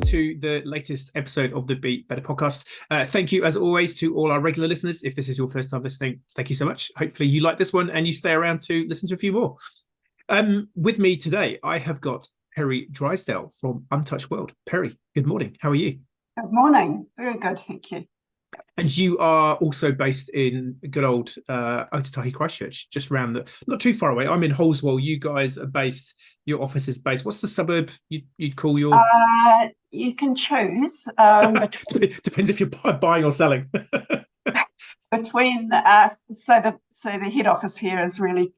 to the latest episode of the Be Better podcast. Thank you, as always, to all our regular listeners. If this is your first time listening, thank you so much. Hopefully you like this one and you stay around to listen to a few more. With me today, I have got Peri Drysdale from Untouched World. Peri, good morning. How are you? Good morning. Very good, thank you. And you are also based in good old Otatahi, Christchurch, just around not too far away. I'm in Holswell. You guys are based, your office is based. What's the suburb you'd call your? You can choose Depends if you're buying or selling. between us. So the head office here is really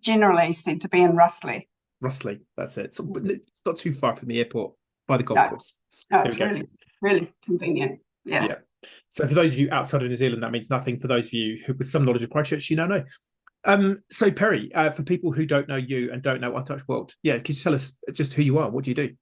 generally said to be in Russley. Russley, that's it. So, it's not too far from the airport by the golf course. No, it's really convenient. Yeah. So for those of you outside of New Zealand, that means nothing. For those of you who with some knowledge of Christchurch, you know. So Peri, for people who don't know you and don't know Untouched World, could you tell us just who you are? What do you do?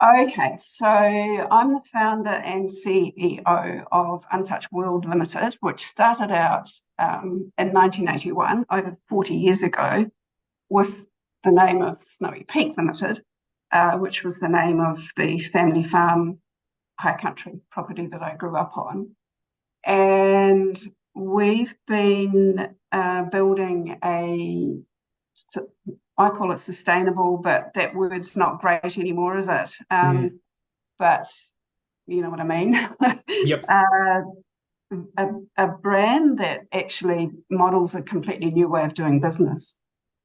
Okay, so I'm the founder and CEO of Untouched World Limited, which started out in 1981, over 40 years ago, with the name of Snowy Peak Limited, which was the name of the family farm high country property that I grew up on. And we've been building I call it sustainable, but that word's not great anymore, is it? But you know what I mean? Yep. A brand that actually models a completely new way of doing business.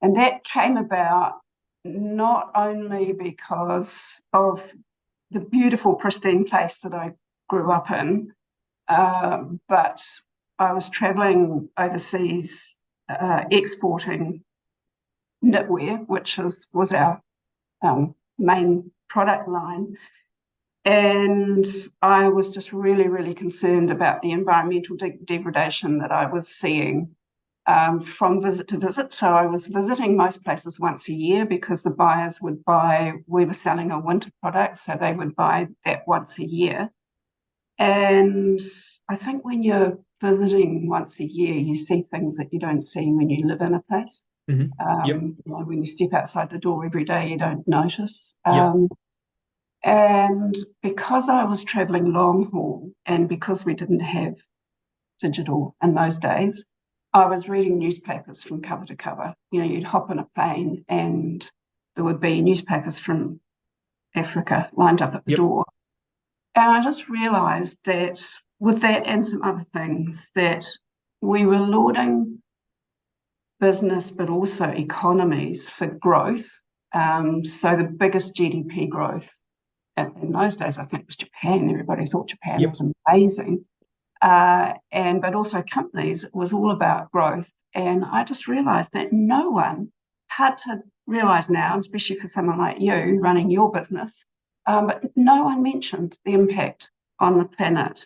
And that came about not only because of the beautiful, pristine place that I grew up in, but I was traveling overseas exporting knitwear, which was our main product line. And I was just really, really concerned about the environmental degradation that I was seeing from visit to visit. So I was visiting most places once a year because the buyers would buy, we were selling a winter product, so they would buy that once a year. And I think when you're visiting once a year, you see things that you don't see when you live in a place. Yep. When you step outside the door every day, you don't notice. Yep. And because I was traveling long haul and because we didn't have digital in those days, I was reading newspapers from cover to cover. You know, you'd hop on a plane and there would be newspapers from Africa lined up at the door. And I just realised that with that and some other things, that we were lauding business but also economies for growth. So the biggest GDP growth in those days, I think, was Japan. Everybody thought Japan was amazing. But also companies, it was all about growth. And I just realized that no one had to realize now, especially for someone like you running your business, but no one mentioned the impact on the planet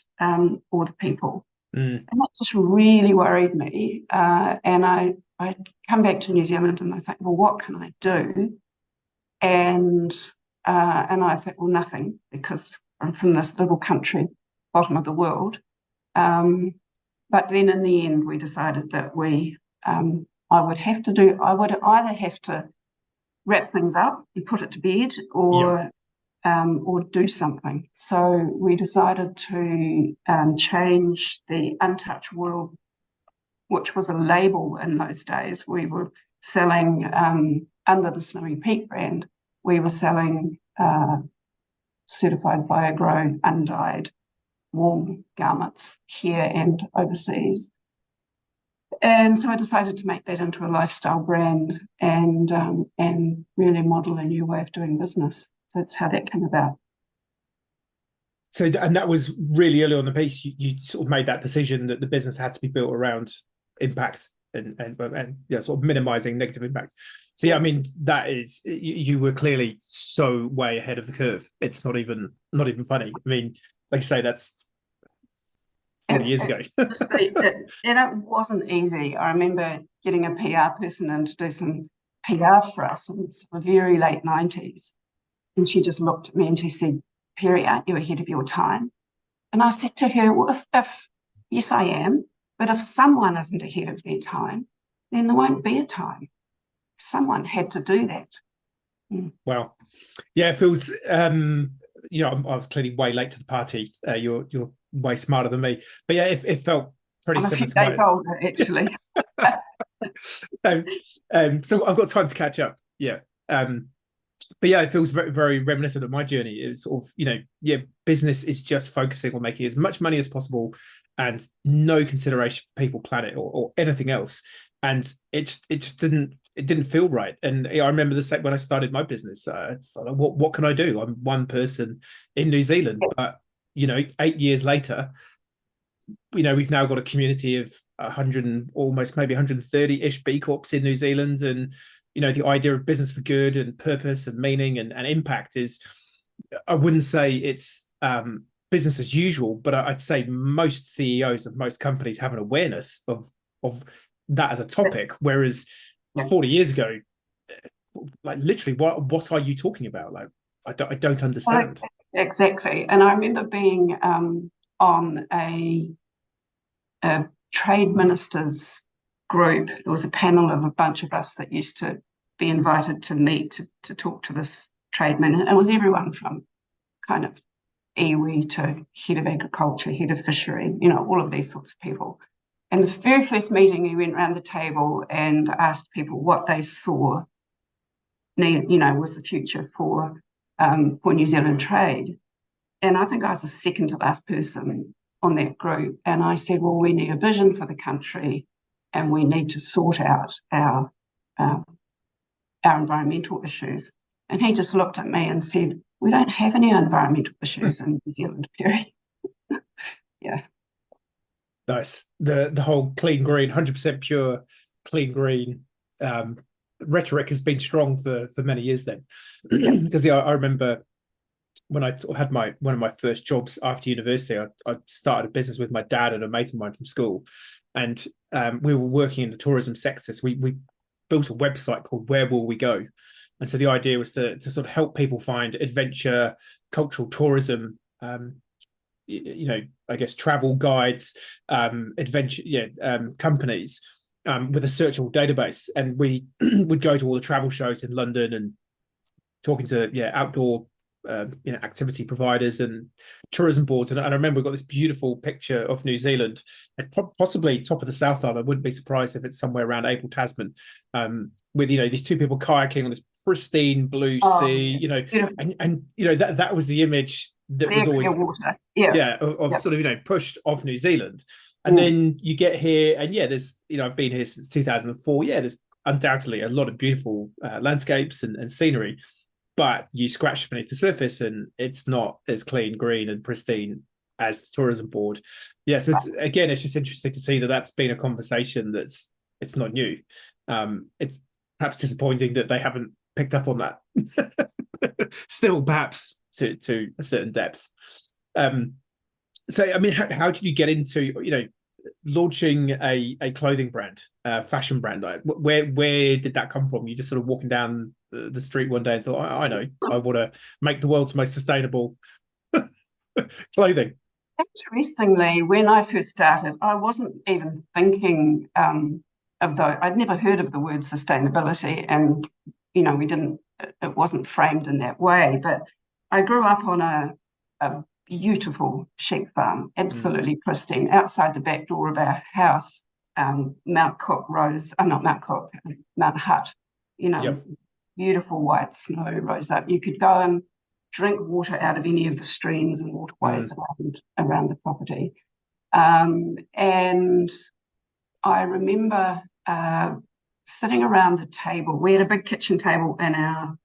or the people. And that just really worried me. And I come back to New Zealand and I think, well, what can I do? And I think, well, nothing, because I'm from this little country, bottom of the world. But then in the end, we decided that I would either have to wrap things up and put it to bed or do something. So we decided to change the Untouched World, which was a label in those days. We were selling under the Snowy Peak brand. We were selling certified bio-grown, undyed warm garments here and overseas. And so I decided to make that into a lifestyle brand and really model a new way of doing business. That's how that came about. So, and that was really early on the piece. You sort of made that decision that the business had to be built around impact and sort of minimizing negative impact. So I mean, that is, you were clearly so way ahead of the curve. It's not even funny. I mean, like you say, that's 40 years ago. And it wasn't easy. I remember getting a PR person in to do some PR for us in the very late 90s. And she just looked at me and she said, "Peri, aren't you ahead of your time?" And I said to her, well, if yes, I am. But if someone isn't ahead of their time, then there won't be a time. Someone had to do that. Wow. Yeah, it feels I was clearly way late to the party. You're way smarter than me, but yeah, it felt pretty I'm a similar few to days mine. older, actually. So I've got time to catch up. Yeah. But yeah, it feels very, very reminiscent of my journey. It's sort of, yeah, business is just focusing on making as much money as possible and no consideration for people, planet, or anything else. And it just didn't feel right. And I remember the same when I started my business. What can I do? I'm one person in New Zealand, but 8 years later, we've now got a community of 100 and almost maybe 130-ish B Corps in New Zealand. And the idea of business for good and purpose and meaning and impact is, I wouldn't say it's business as usual, but I'd say most CEOs of most companies have an awareness of that as a topic, whereas 40 years ago, like literally, what are you talking about? Like, I don't understand. Well, exactly. And I remember being on a trade ministers group. There was a panel of a bunch of us that used to be invited to meet to talk to this trade minister. It was everyone from kind of iwi to head of agriculture, head of fishery, all of these sorts of people. And the very first meeting, we went around the table and asked people what they saw was the future for New Zealand trade. And I think I was the second to last person on that group. And I said, well, we need a vision for the country and we need to sort out our environmental issues. And he just looked at me and said, we don't have any environmental issues in New Zealand, Peri. Yeah. Nice. The whole clean green, 100% pure clean green rhetoric has been strong for many years then. Because I remember when I had one of my first jobs after university, I started a business with my dad and a mate of mine from school. And we were working in the tourism sector. So we built a website called Where Will We Go? And so the idea was to sort of help people find adventure, cultural tourism, I guess travel guides, adventure, companies with a searchable database. And we would go to all the travel shows in London and talking to outdoor activity providers and tourism boards. And I remember we got this beautiful picture of New Zealand. It's possibly top of the South Island. I wouldn't be surprised if it's somewhere around Abel Tasman, with these two people kayaking on this pristine blue sea. And that was the image that was always water. Sort of pushed off New Zealand. And then you get here, and there's I've been here since 2004. There's undoubtedly a lot of beautiful landscapes and scenery, but you scratch beneath the surface and it's not as clean, green and pristine as the tourism board. So it's just interesting to see that that's been a conversation it's not new. It's perhaps disappointing that they haven't picked up on that still, perhaps to a certain depth. So I mean, how did you get into launching a clothing brand, fashion brand? Like, where did that come from? You just sort of walking down the street one day and thought, I know, I want to make the world's most sustainable clothing. Interestingly, when I first started, I wasn't even thinking I'd never heard of the word sustainability, and it wasn't framed in that way. But I grew up on a beautiful sheep farm, absolutely pristine, outside the back door of our house. Mount Hutt, beautiful white snow rose up. You could go and drink water out of any of the streams and waterways around the property. And I remember sitting around the table. We had a big kitchen table in our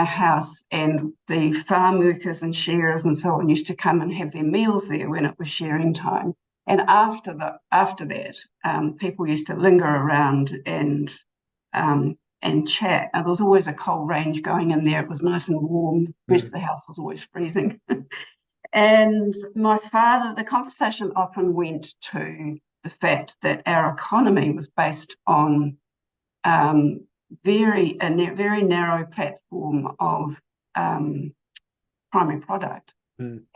house, and the farm workers and shearers and so on used to come and have their meals there when it was shearing time. And after that, people used to linger around and chat. And there was always a cold range going in there. It was nice and warm. The rest of the house was always freezing. And my father, the conversation often went to the fact that our economy was based on a very narrow platform of primary product.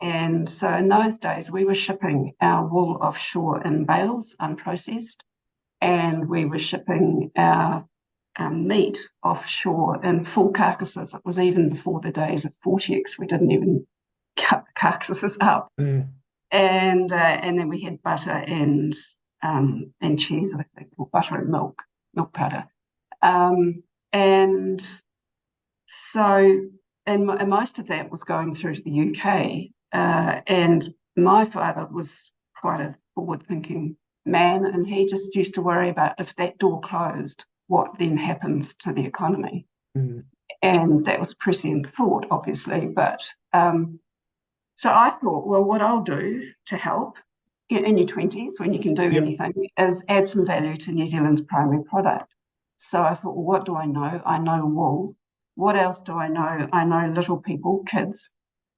And so in those days, we were shipping our wool offshore in bales, unprocessed, and we were shipping our meat offshore in full carcasses. It was even before the days of Vortex. We didn't even cut the carcasses up. And then we had butter and cheese, I think, or butter and milk powder. And so, and most of that was going through to the UK. And my father was quite a forward-thinking man, and he just used to worry about if that door closed, what then happens to the economy. And that was prescient thought, obviously. But so I thought, well, what I'll do to help in your 20s, when you can do anything, is add some value to New Zealand's primary product. So I thought, well, what do I know? I know wool. What else do I know? I know little people, kids,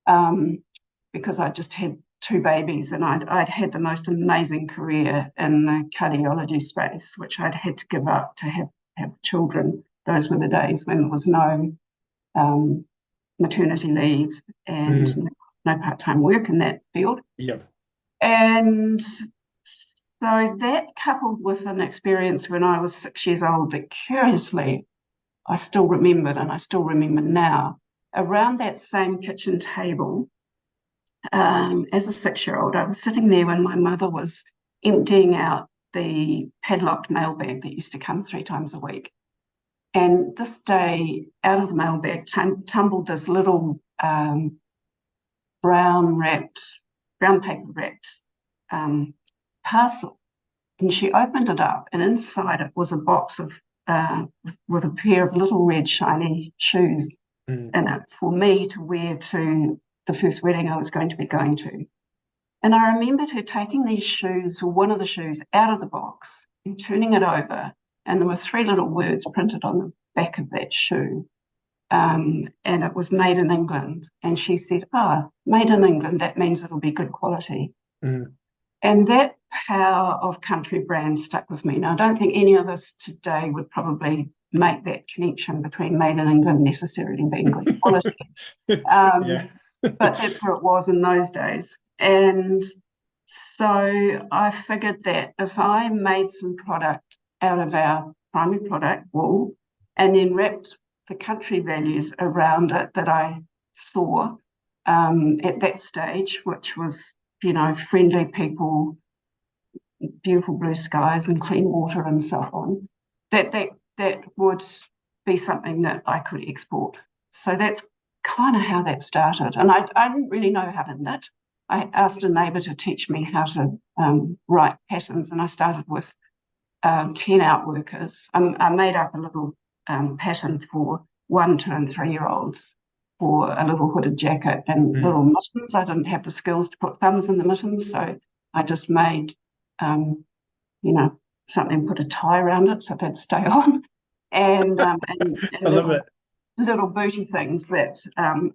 because I just had 2 babies, and I'd had the most amazing career in the cardiology space, which I'd had to give up to have children. Those were the days when there was no maternity leave and no part-time work in that field. And so that, coupled with an experience when I was 6 years old that curiously I still remembered, and I still remember now, around that same kitchen table, as a 6-year-old, I was sitting there when my mother was emptying out the padlocked mailbag that used to come 3 times a week. And this day, out of the mailbag tumbled this little brown paper wrapped parcel. And she opened it up, and inside it was a box of with a pair of little red shiny shoes in it for me to wear to the first wedding I was going to be going to. And I remembered her taking these shoes, or one of the shoes, out of the box and turning it over, and there were 3 little words printed on the back of that shoe, and it was made in England. And she said, made in England, that means it'll be good quality. And that power of country brands stuck with me. Now, I don't think any of us today would probably make that connection between made in England necessarily being good quality. But that's where it was in those days. And so I figured that if I made some product out of our primary product, wool, and then wrapped the country values around it that I saw at that stage, which was, friendly people, beautiful blue skies and clean water and so on, that would be something that I could export. So that's kind of how that started. And I didn't really know how to knit. I asked a neighbour to teach me how to write patterns, and I started with 10 outworkers. I made up a little pattern for 1, 2 and 3-year-olds for a little hooded jacket and little mittens. I didn't have the skills to put thumbs in the mittens, so I just made, something, put a tie around it so they'd stay on. And I love it. Little booty things that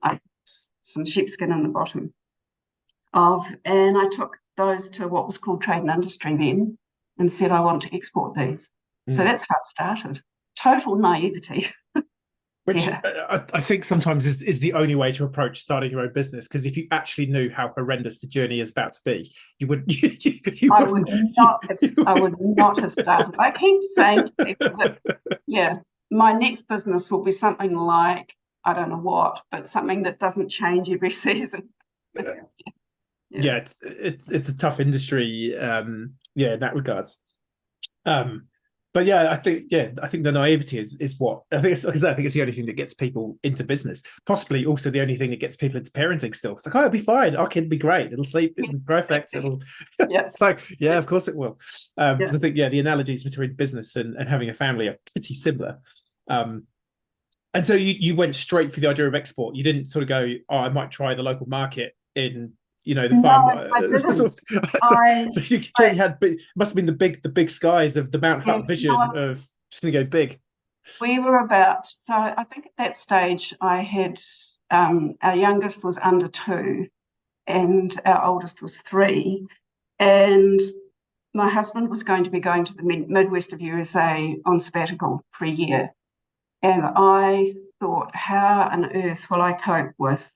I some sheepskin in the bottom of, and I took those to what was called Trade and Industry then and said, I want to export these. So that's how it started. Total naivety. Which I think sometimes is the only way to approach starting your own business, because if you actually knew how horrendous the journey is about to be, you would. I would not have started. I keep saying to people that, my next business will be something like, I don't know what, but something that doesn't change every season. It's a tough industry, in that regards. But I think the naivety is what I think. I think it's the only thing that gets people into business. Possibly also the only thing that gets people into parenting. Still, it's like, it'll be fine. Our kid will be great. It'll sleep. It'll be perfect. It'll. It's like, of course it will. Because I think the analogies between business and having a family are pretty similar. And so you went straight for the idea of export. You didn't sort of go, I might try the local market in. The farm. I didn't. So you clearly had must have been the big skies of the Mount Hutt vision of just going to go big. We were about, so I think at that stage I had our youngest was under 2 and our oldest was 3, and my husband was going to be going to the Midwest of USA on sabbatical for a year, and I thought, how on earth will I cope with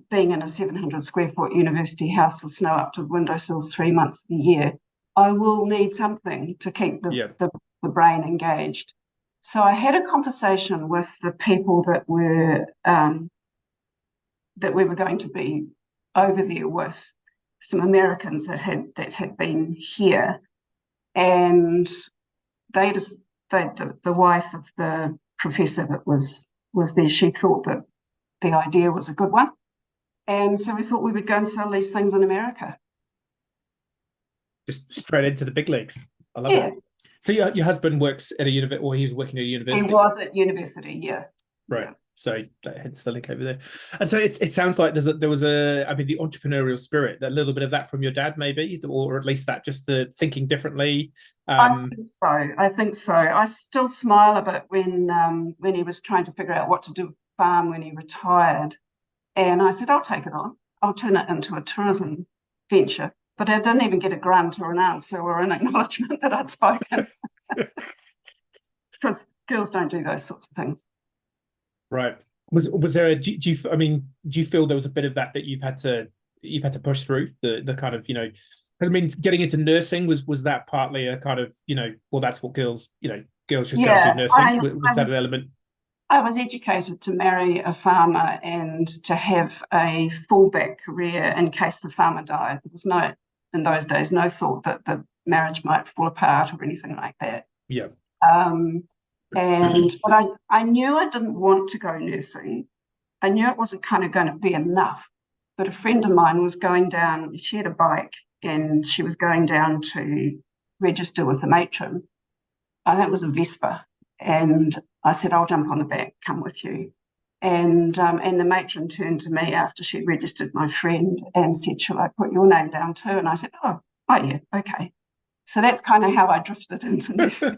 being in a 700 square foot university house with snow up to the windowsills 3 months of the year? I will need something to keep the brain engaged. So I had a conversation with the people that we were going to be over there with, some Americans that had been here, and the wife of the professor that was there, she thought that the idea was a good one, and so we thought we would go and sell these things in America. Just straight into the big leagues. I love Yeah. it. So your husband works at a university, or he was working at a university? He was at university, yeah. Right. Yeah. So hence the link over there. And so it sounds like there was the entrepreneurial spirit, a little bit of that from your dad, maybe, or at least that, just the thinking differently. I think so. I still smile a bit when he was trying to figure out what to do with the farm when he retired. And I said, I'll take it on. I'll turn it into a tourism venture. But I didn't even get a grant or an answer or an acknowledgement that I'd spoken. Because girls don't do those sorts of things. Right. Was there do you feel there was a bit of that you've had to push through, the kind of, I mean, getting into nursing, was that partly a kind of, well, that's what girls just go and do nursing? Was that an element? I was educated to marry a farmer and to have a fallback career in case the farmer died. There was in those days, no thought that the marriage might fall apart or anything like that. Yeah. But I knew I didn't want to go nursing. I knew it wasn't kind of going to be enough. But a friend of mine was going down, she had a bike, and she was going down to register with the matron. I think it was a Vespa. And I said, I'll jump on the back, come with you. And the matron turned to me after she registered my friend and said, shall I put your name down too? And I said, oh yeah, okay. So that's kind of how I drifted into nursing.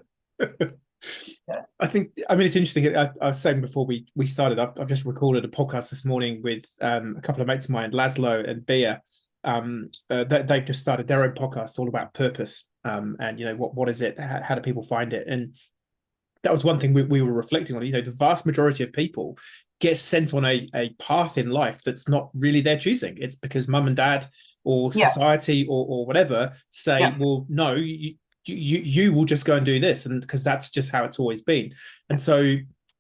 Yeah. It's interesting. I was saying before we started, I've just recorded a podcast this morning with a couple of mates of mine, Laszlo and Bea. They've just started their own podcast all about purpose, and what is it? How do people find it? And that was one thing we were reflecting on. The vast majority of people get sent on a path in life that's not really their choosing. It's because mum and dad or society or whatever say, well, no, you will just go and do this, and because that's just how it's always been. And so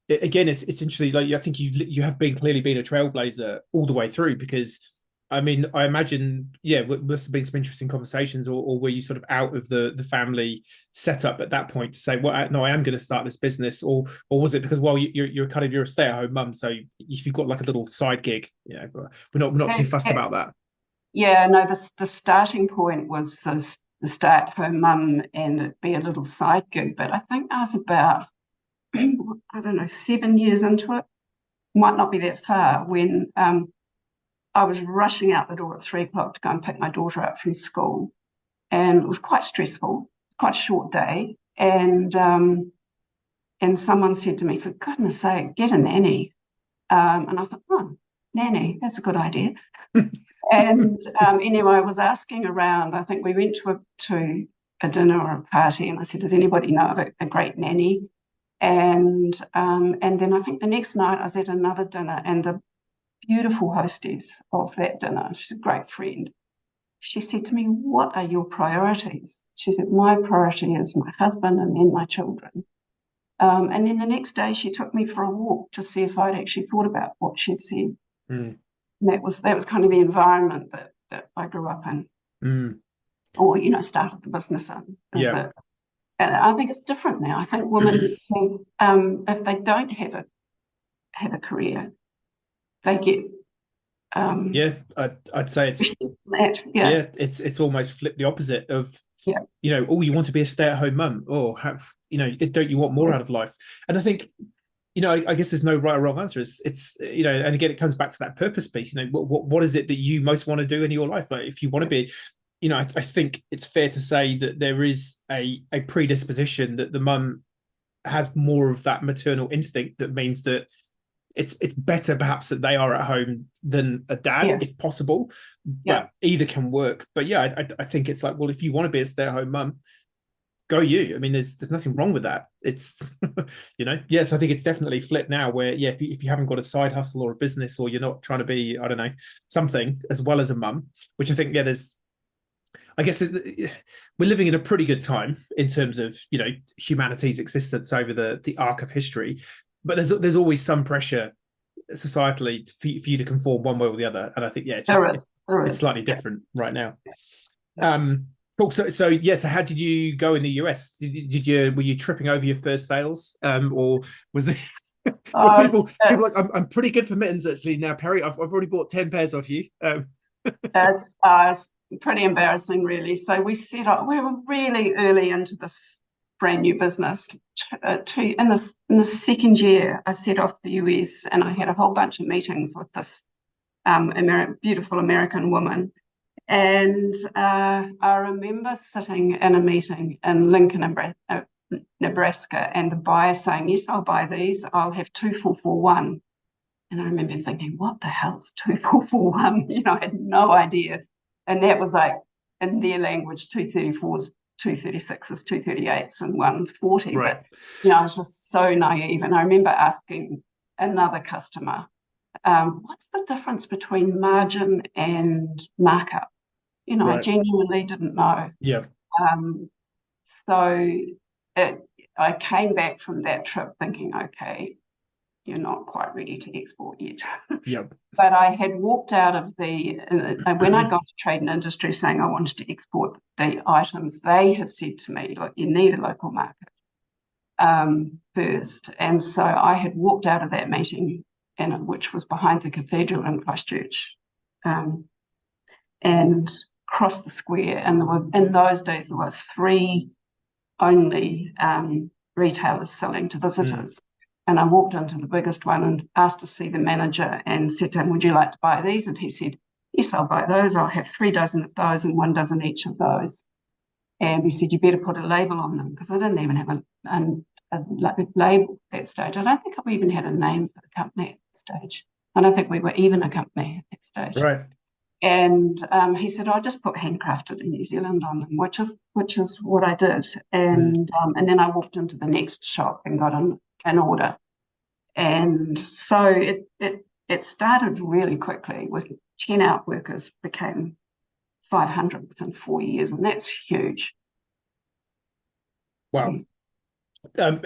again, it's interesting. Like, I think you have clearly been a trailblazer all the way through, because I imagine, must have been some interesting conversations, or were you sort of out of the family setup at that point to say, well, no, I am going to start this business, or was it because, well, you're a stay-at-home mum, so if you've got like a little side gig, we're not too fussed about that. Yeah, no, the starting point was the stay-at-home mum and it'd be a little side gig, but I think I was about, I don't know, 7 years into it, might not be that far, when I was rushing out the door at 3:00 to go and pick my daughter up from school, and it was quite stressful, quite a short day, and someone said to me, for goodness sake, get a nanny. And I thought, oh, nanny, that's a good idea. And anyway, I was asking around. I think we went to a dinner or a party, and I said, does anybody know of a great nanny? And then I think the next night I was at another dinner, and the beautiful hostess of that dinner, she's a great friend, she said to me, what are your priorities? She said, my priority is my husband and then my children. And then the next day she took me for a walk to see if I'd actually thought about what she'd said. And that was kind of the environment that I grew up in, or started the business in. And I think it's different now. I think women, if they don't have a career, they get. I'd say it's it's almost flipped the opposite of oh, you want to be a stay-at-home mum, or don't you want more out of life? And I think I guess there's no right or wrong answer. It's and again, it comes back to that purpose piece. What is it that you most want to do in your life? Like, if you want to be, I think it's fair to say that there is a predisposition that the mum has more of that maternal instinct, that means that it's better perhaps that they are at home than a dad, if possible, but either can work. But I think it's like, well, if you want to be a stay-at-home mum, go you. I mean, there's nothing wrong with that. It's yes, I think it's definitely flipped now, where if you haven't got a side hustle or a business, or you're not trying to be, I don't know, something as well as a mum, which I think there's I guess we're living in a pretty good time in terms of, you know, humanity's existence over the arc of history, but there's always some pressure societally for you to conform one way or the other, and I think, yeah, it's slightly different right now. Cool. So yeah. So how did you go in the US? Were you tripping over your first sales, or was it? Were people like, I'm pretty good for mittens actually now, Peri. I've already bought 10 pairs off you. It's pretty embarrassing, really. So we set up. We were really early into this brand new business. In the second year, I set off the US, and I had a whole bunch of meetings with this beautiful American woman. And I remember sitting in a meeting in Lincoln, Nebraska, and the buyer saying, "Yes, I'll buy these. I'll have 2441." And I remember thinking, what the hell's 2441? You know, I had no idea. And that was like, in their language, 234s, 236s, 238s, and 140. Right. But, you know, I was just so naive. And I remember asking another customer, what's the difference between margin and markup? You know, right. I genuinely didn't know. Yeah. So I came back from that trip thinking, okay, you're not quite ready to export yet. Yep. But I had walked out of when I got to Trade and Industry saying I wanted to export the items, they had said to me, look, you need a local market first. And so I had walked out of that meeting, which was behind the cathedral in Christchurch, and crossed the square. And in those days, there were 3 only retailers selling to visitors. And I walked into the biggest one and asked to see the manager and said to him, would you like to buy these? And he said, yes, I'll buy those. I'll have 3 dozen of those and 1 dozen each of those. And he said, you better put a label on them, because I didn't even have a label at that stage. I don't think I even had a name for the company at that stage. I don't think we were even a company at that stage. Right. And he said, I'll just put handcrafted in New Zealand on them, which is what I did. And then I walked into the next shop and got an order. And so it started really quickly with 10 out workers became 500 within 4 years, and that's huge. Wow.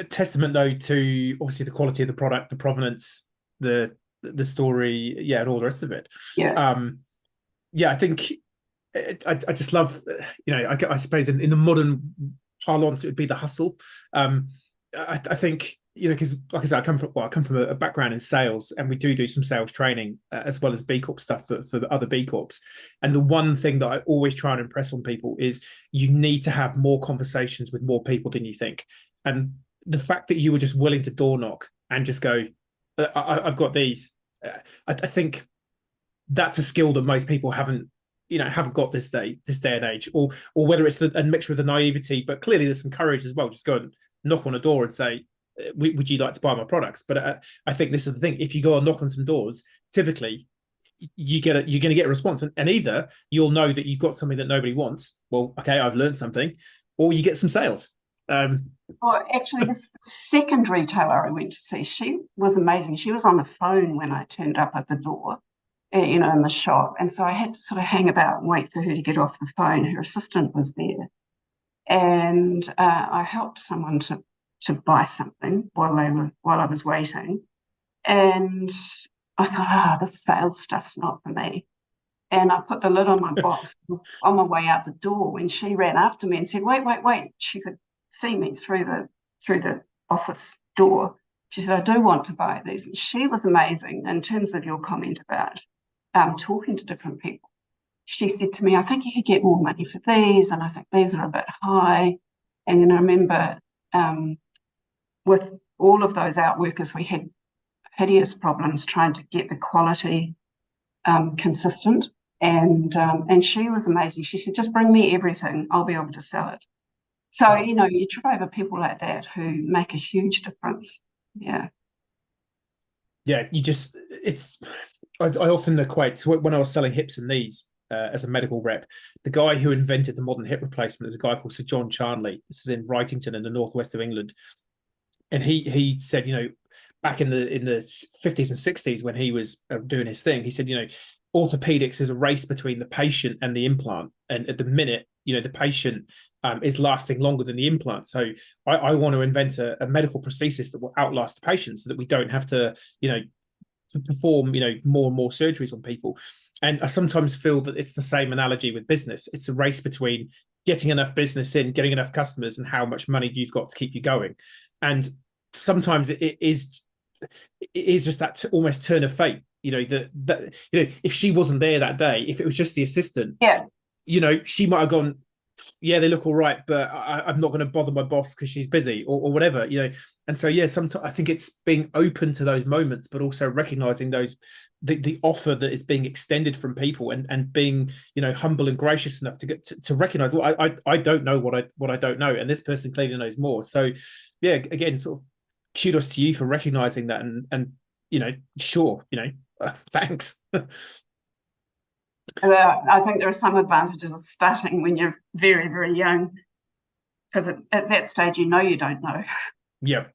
Testament though to obviously the quality of the product, the provenance, the story, yeah, and all the rest of it. Yeah. I think I just love, you know, I suppose in the modern parlance, it would be the hustle. I think, you know, because like I said, I come from a background in sales, and we do some sales training as well as B Corp stuff for other B Corps. And the one thing that I always try and impress on people is you need to have more conversations with more people than you think. And the fact that you were just willing to door knock and just go, I've got these. I think that's a skill that most people haven't got this day and age, or whether it's a mixture of the naivety, but clearly there's some courage as well. Just go and knock on a door and say, would you like to buy my products? But I think this is the thing. If you go and knock on some doors, typically you're going to get a response, and either you'll know that you've got something that nobody wants. Well, okay, I've learned something, or you get some sales. Well, actually, this second retailer I went to see, she was amazing. She was on the phone when I turned up at the door, you know, in the shop. And so I had to sort of hang about and wait for her to get off the phone. Her assistant was there. And I helped someone to buy something while I was waiting. And I thought, the sales stuff's not for me. And I put the lid on my box. I was on my way out the door when she ran after me and said, wait. She could see me through the office door. She said, I do want to buy these. And she was amazing in terms of your comment about talking to different people. She said to me, I think you could get more money for these, and I think these are a bit high. And then I remember with all of those outworkers, we had hideous problems trying to get the quality consistent. And she was amazing. She said, just bring me everything. I'll be able to sell it. So, you know, you try over people like that who make a huge difference. Yeah. Yeah, I often equate, so when I was selling hips and knees as a medical rep, the guy who invented the modern hip replacement is a guy called Sir John Charnley. This is in Wrightington in the northwest of England. And he said, you know, back in the 50s and 60s when he was doing his thing, he said, you know, orthopedics is a race between the patient and the implant, and at the minute, the patient is lasting longer than the implant. So I want to invent a medical prosthesis that will outlast the patient, so that we don't have to to perform more and more surgeries on people. And I sometimes feel that it's the same analogy with business. It's a race between getting enough business in, getting enough customers, and how much money you've got to keep you going. And sometimes it is just that almost turn of fate. If she wasn't there that day, if it was just the assistant, Yeah. She might have gone, yeah, they look all right, but I'm not going to bother my boss because she's busy, or whatever, And so, yeah, sometimes I think it's being open to those moments, but also recognizing the offer that is being extended from people, and being, humble and gracious enough to get to recognize, well, I don't know what I don't know, and this person clearly knows more. So, yeah, again, sort of kudos to you for recognizing that, and sure, thanks. I think there are some advantages of starting when you're very, very young, because at that stage, you don't know. Yeah.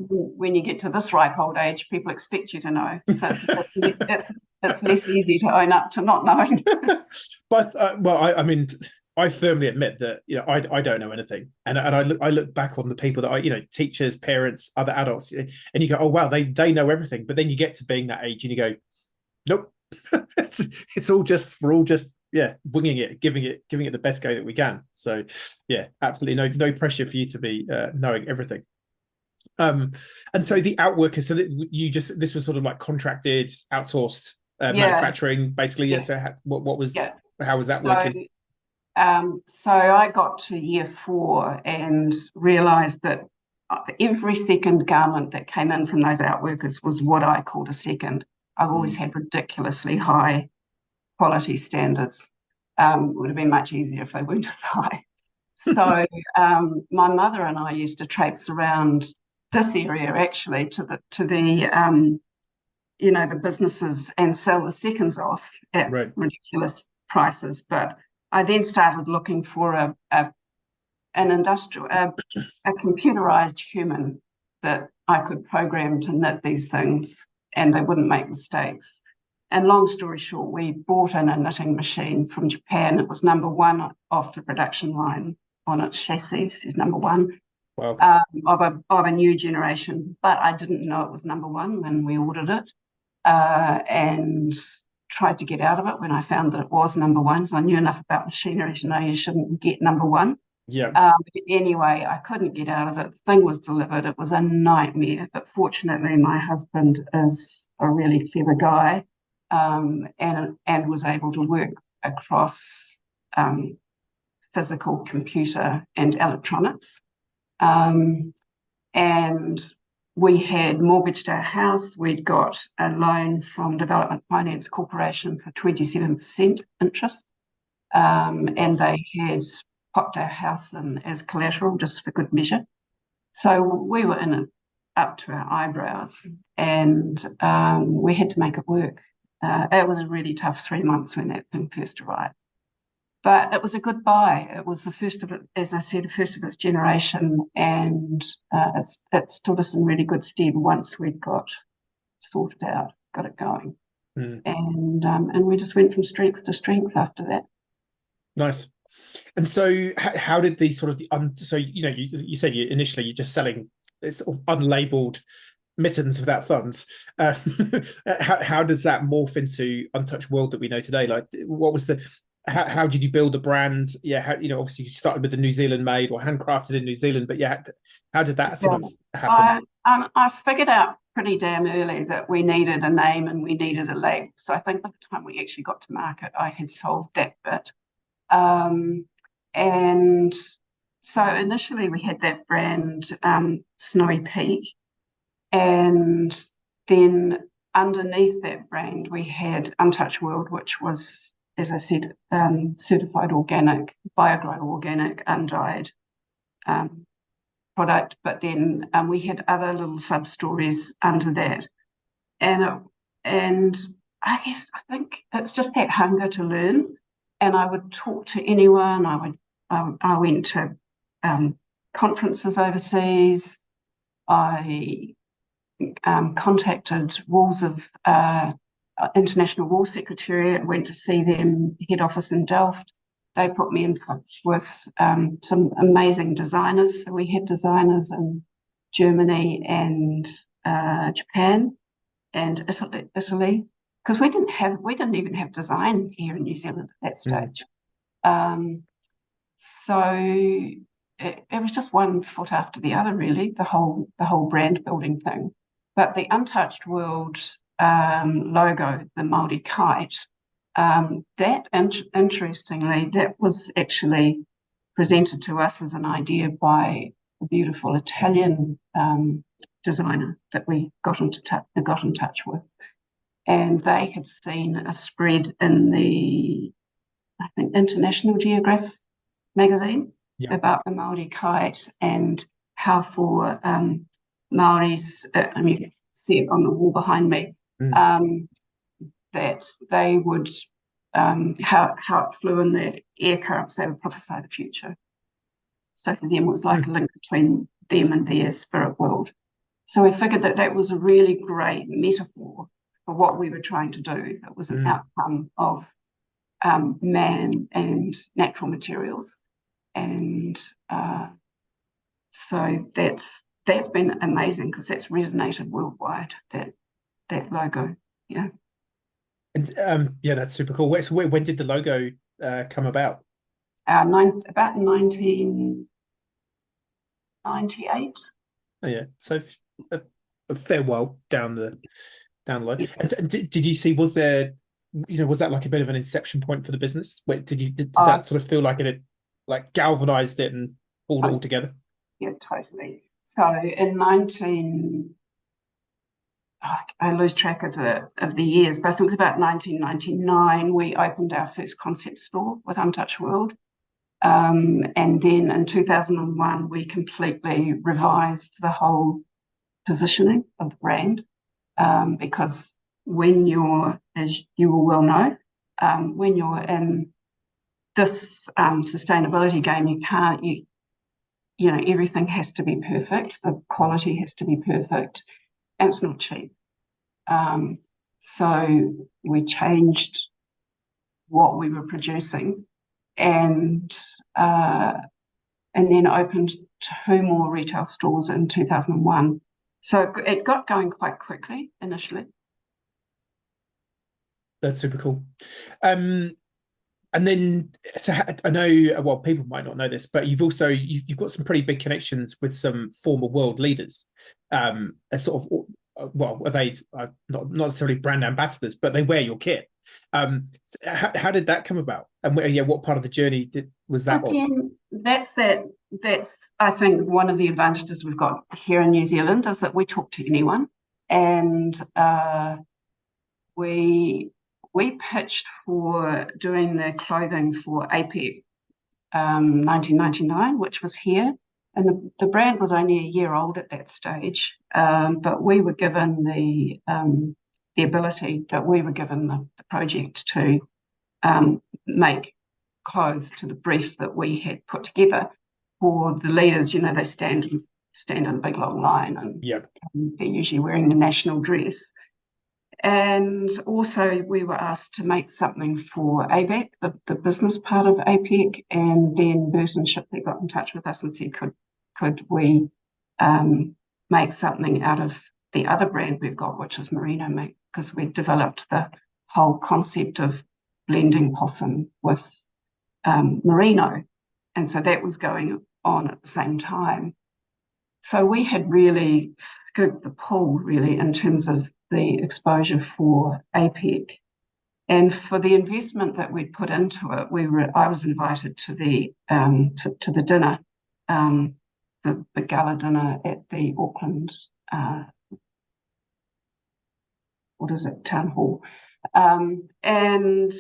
When you get to this ripe old age, people expect you to know. So it's less easy to own up to not knowing. But I mean, I firmly admit that I don't know anything, and I look back on the people that teachers, parents, other adults, and you go, oh wow, they know everything. But then you get to being that age, and you go, nope. it's all just, we're all just winging it, giving it the best go that we can. So yeah, absolutely no pressure for you to be knowing everything. And so the outworkers, so that this was sort of like contracted, outsourced manufacturing, basically. Yeah. So how was that working? So I got to year 4 and realized that every second garment that came in from those outworkers was what I called a second. I've always had ridiculously high quality standards. Would have been much easier if they weren't as high. So my mother and I used to traipse around this area actually to the businesses and sell the seconds off at ridiculous prices. But I then started looking for a computerized human that I could program to knit these things, and they wouldn't make mistakes. And long story short, we bought in a knitting machine from Japan. It was number 1 off the production line on its chassis. It's number 1. Wow. Of a new generation. But I didn't know it was number 1 when we ordered it, and tried to get out of it when I found that it was number 1. So I knew enough about machinery to know you shouldn't get number 1. Yeah. Anyway, I couldn't get out of it. The thing was delivered. It was a nightmare. But fortunately, my husband is a really clever guy, and was able to work across physical, computer, and electronics. And we had mortgaged our house. We'd got a loan from Development Finance Corporation for 27% interest, and they had popped our house in as collateral just for good measure. So we were in it up to our eyebrows, and we had to make it work. It was a really tough 3 months when that thing first arrived. But it was a good buy. It was the first of it, as I said, the first of its generation, and it stood us in really good stead once we'd got sorted out, got it going. And we just went from strength to strength after that. Nice. And so how did these sort of so you said initially you're just selling sort of unlabeled mittens without thumbs. How does that morph into Untouched world that we know today? Like, what was how did you build the brand? Yeah, obviously you started with the New Zealand made or handcrafted in New Zealand, but yeah, how did that sort of happen? I figured out pretty damn early that we needed a name and we needed a label. So I think by the time we actually got to market, I had solved that bit. And so initially we had that brand, Snowy Peak, and then underneath that brand we had Untouched World, which was, as I said, certified organic, BioGrow organic, undyed product. But then we had other little sub-stories under that. And I think it's just that hunger to learn. And I would talk to anyone. I went to conferences overseas. I contacted walls of International War Secretariat, went to see them, head office in Delft. They put me in touch with some amazing designers. So we had designers in Germany and Japan and Italy, because we didn't even have design here in New Zealand at that stage. So it was just one foot after the other, really, the whole brand building thing. But the Untouched World logo, the Māori kite, interestingly, that was actually presented to us as an idea by a beautiful Italian designer that we got in touch with. And they had seen a spread in the, I think, International Geographic magazine about the Māori kite and how for Māoris, you can see it on the wall behind me, that they would, how it flew in the air currents, they would prophesy the future. So for them, it was like a link between them and their spirit world. So we figured that that was a really great metaphor for what we were trying to do. It was an outcome of man and natural materials. And so that's been amazing, because that's resonated worldwide, that logo. Yeah. And that's super cool. So when did the logo come about? About 1998. Oh yeah, so a fair while down the line. Yeah. And did you see, was there, was that like a bit of an inception point for the business? Did that sort of feel like it had like galvanized it and pulled it all together? Yeah, totally. So in I lose track of the years, but I think it was about 1999, we opened our first concept store with Untouched World. And then in 2001, we completely revised the whole positioning of the brand, because when you're, as you will well know, when you're in this sustainability game, everything has to be perfect. The quality has to be perfect, and it's not cheap. So we changed what we were producing, and then opened 2 more retail stores in 2001. So it got going quite quickly initially. That's super cool. And then, so I know, well, people might not know this, but you've got some pretty big connections with some former world leaders. As sort of, well, are they not necessarily brand ambassadors, but they wear your kit. So how did that come about? And what part of the journey was that on? That's I think one of the advantages we've got here in New Zealand is that we talk to anyone, and we pitched for doing the clothing for APEC 1999, which was here. And the brand was only a year old at that stage, but we were given the ability, that we were given the project to make clothes to the brief that we had put together for the leaders. They stand in a big long line, and they're usually wearing the national dress. And also we were asked to make something for ABAC, the business part of APEC, and then Burton Shipley got in touch with us and said, could we make something out of the other brand we've got, which is Merino Mink, because we developed the whole concept of blending possum with merino. And so that was going on at the same time. So we had really scooped the pool, really, in terms of the exposure for APEC. And for the investment that we'd put into it, I was invited to the dinner, the gala dinner at the Auckland, Town Hall. And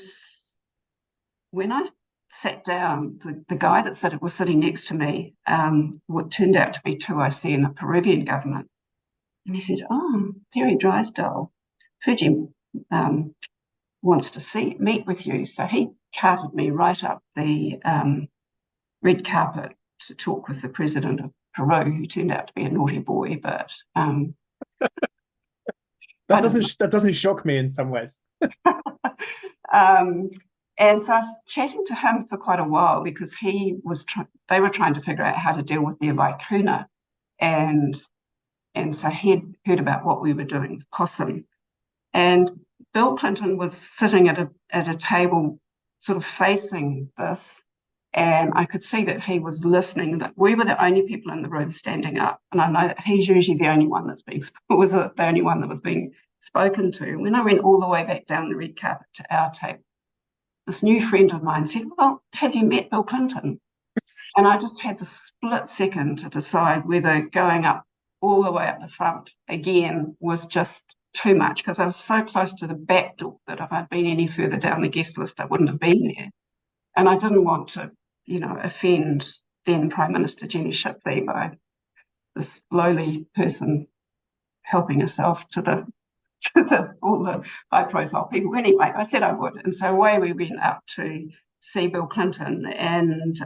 when I sat down, the guy that was sitting next to me, what turned out to be 2IC in the Peruvian government. And he said, Peri Drysdale, Fuji wants to meet with you. So he carted me right up the red carpet to talk with the president of Peru, who turned out to be a naughty boy, but I don't know. That doesn't shock me in some ways. And so I was chatting to him for quite a while because they were trying to figure out how to deal with their vicuna, and so he'd heard about what we were doing with possum. And Bill Clinton was sitting at a table, sort of facing this, and I could see that he was listening. That we were the only people in the room standing up, and I know that he's usually the only one the only one that was being spoken to. When I went all the way back down the red carpet to our table, this new friend of mine said, "Well, have you met Bill Clinton?" And I just had the split second to decide whether going up all the way up the front again was just too much, because I was so close to the back door that if I'd been any further down the guest list, I wouldn't have been there. And I didn't want to, offend then Prime Minister Jenny Shipley by this lowly person helping herself to all the high-profile people. Anyway, I said I would, and so away we went up to see Bill Clinton, and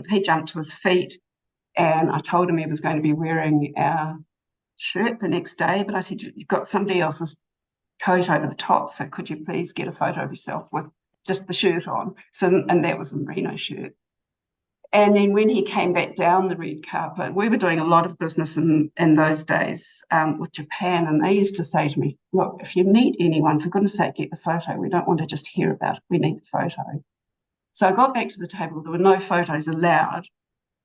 he jumped to his feet, and I told him he was going to be wearing our shirt the next day, but I said, "You've got somebody else's coat over the top, so could you please get a photo of yourself with just the shirt on?" So, and that was a merino shirt. And then when he came back down the red carpet, we were doing a lot of business in those days with Japan, and they used to say to me, "Look, if you meet anyone, for goodness sake, get the photo. We don't want to just hear about it. We need the photo." So I got back to the table. There were no photos allowed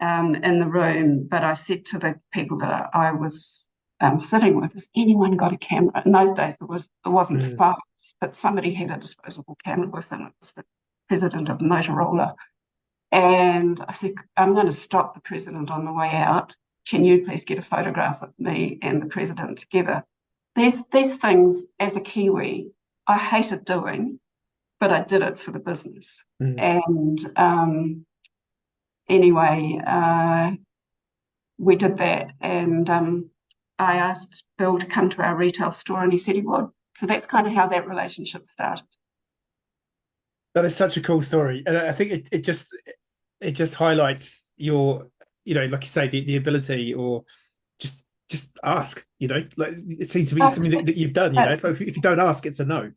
in the room, but I said to the people that I was sitting with, "Has anyone got a camera?" In those days, it wasn't phones, but somebody had a disposable camera with them. It was the president of Motorola. And I said, "I'm going to stop the president on the way out. Can you please get a photograph of me and the president together?" These things, as a Kiwi, I hated doing, but I did it for the business. And anyway, we did that. And I asked Bill to come to our retail store, and he said he would. So that's kind of how that relationship started. That is such a cool story, and I think it just highlights your, like you say, the ability, or just ask. Like it seems to be something that you've done. So if you don't ask, it's a no.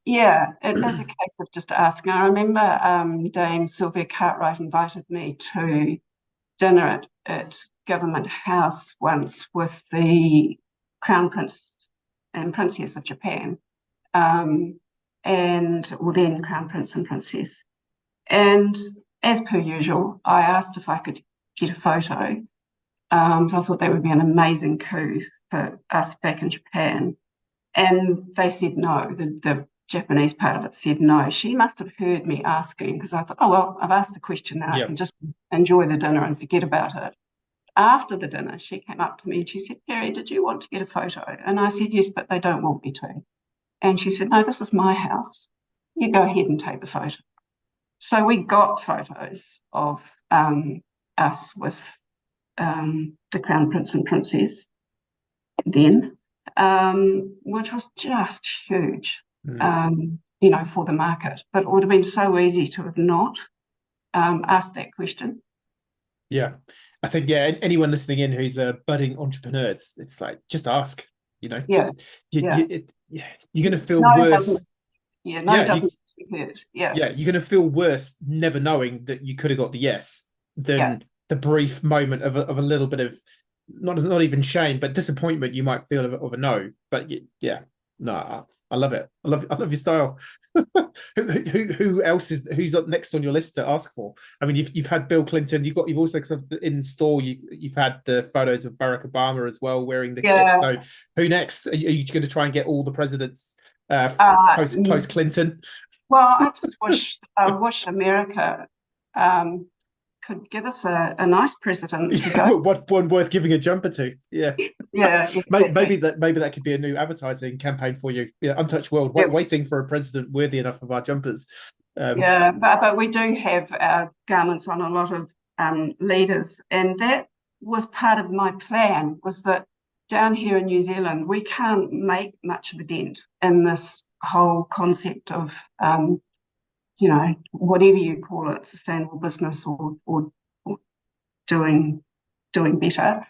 Yeah, it is a case of just asking. I remember Dame Sylvia Cartwright invited me to dinner at Government House once with the Crown Prince and Princess of Japan, then Crown Prince and Princess. And as per usual, I asked if I could get a photo. So I thought that would be an amazing coup for us back in Japan. And they said no. The Japanese part of it said no. She must have heard me asking, because I thought, oh, well, I've asked the question now. I can just enjoy the dinner and forget about it. After the dinner, she came up to me and she said, "Peri, did you want to get a photo?" And I said, "Yes, but they don't want me to." And she said, "No, this is my house. You go ahead and take the photo." So we got photos of us with the Crown Prince and Princess then, which was just huge, for the market. But it would have been so easy to have not asked that question. Yeah, I think anyone listening in who's a budding entrepreneur, it's like, just ask. You're going to feel worse. Doesn't hurt. You're going to feel worse never knowing that you could have got the yes than the brief moment of a little bit of not even shame, but disappointment you might feel of a no. But no, I love it. I love your style. Who else who's up next on your list to ask for? I mean, you've had Bill Clinton. You've also in store. You've had the photos of Barack Obama as well wearing the kit. So who next? Are you going to try and get all the presidents post Clinton? Well, I just wish America could give us a nice president to go. One worth giving a jumper to. Yeah. Exactly. Maybe that could be a new advertising campaign for you. Untouched World, waiting for a president worthy enough of our jumpers. But we do have our garments on a lot of leaders, and that was part of my plan, was that down here in New Zealand we can't make much of a dent in this whole concept of whatever you call it, sustainable business or doing better.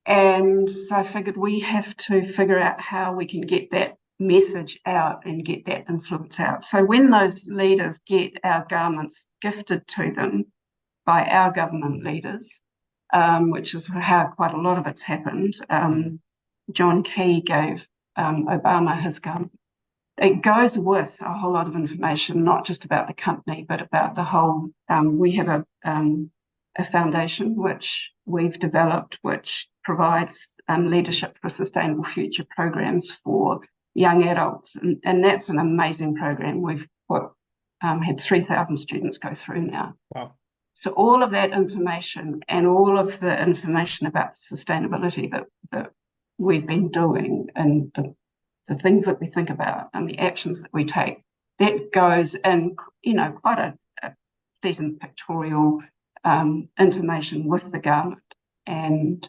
And so I figured we have to figure out how we can get that message out and get that influence out. So when those leaders get our garments gifted to them by our government leaders, which is how quite a lot of it's happened. John Key gave Obama his garment. It goes with a whole lot of information, not just about the company, but about the whole. We have a foundation which we've developed, which provides leadership for sustainable future programs for young adults, and that's an amazing program. We've had 3,000 students go through now. Wow. So all of that information and all of the information about sustainability that we've been doing and the things that we think about and the actions that we take, that goes in, quite a pleasant pictorial information with the garment. And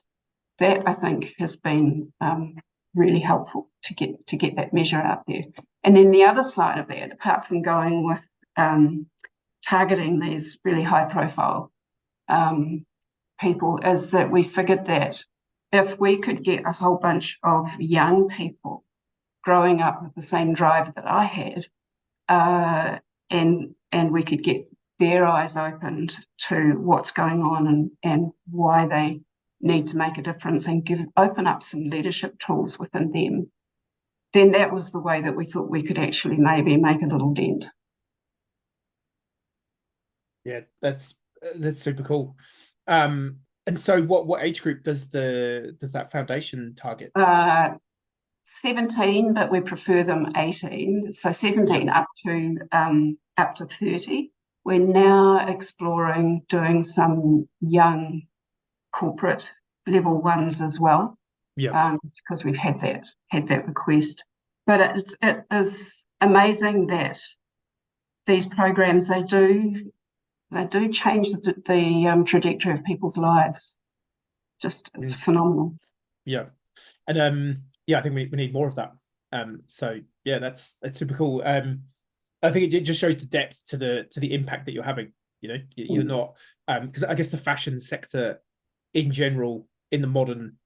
that, I think, has been really helpful to get that measure out there. And then the other side of that, apart from going with targeting these really high-profile people, is that we figured that if we could get a whole bunch of young people growing up with the same drive that I had, and we could get their eyes opened to what's going on and why they need to make a difference and open up some leadership tools within them, then that was the way that we thought we could actually maybe make a little dent. Yeah, that's super cool. And so what age group does that foundation target? 17, but we prefer them 18. So 17 up to 30. We're now exploring doing some young corporate level ones as well. Yeah. Because we've had that request. But it is amazing that these programs they do change the trajectory of people's lives. Just it's phenomenal. Yeah. And I think we need more of that. So yeah, that's super cool. I think it just shows the depth to the impact that you're having. You're not because I guess the fashion sector in general in the modern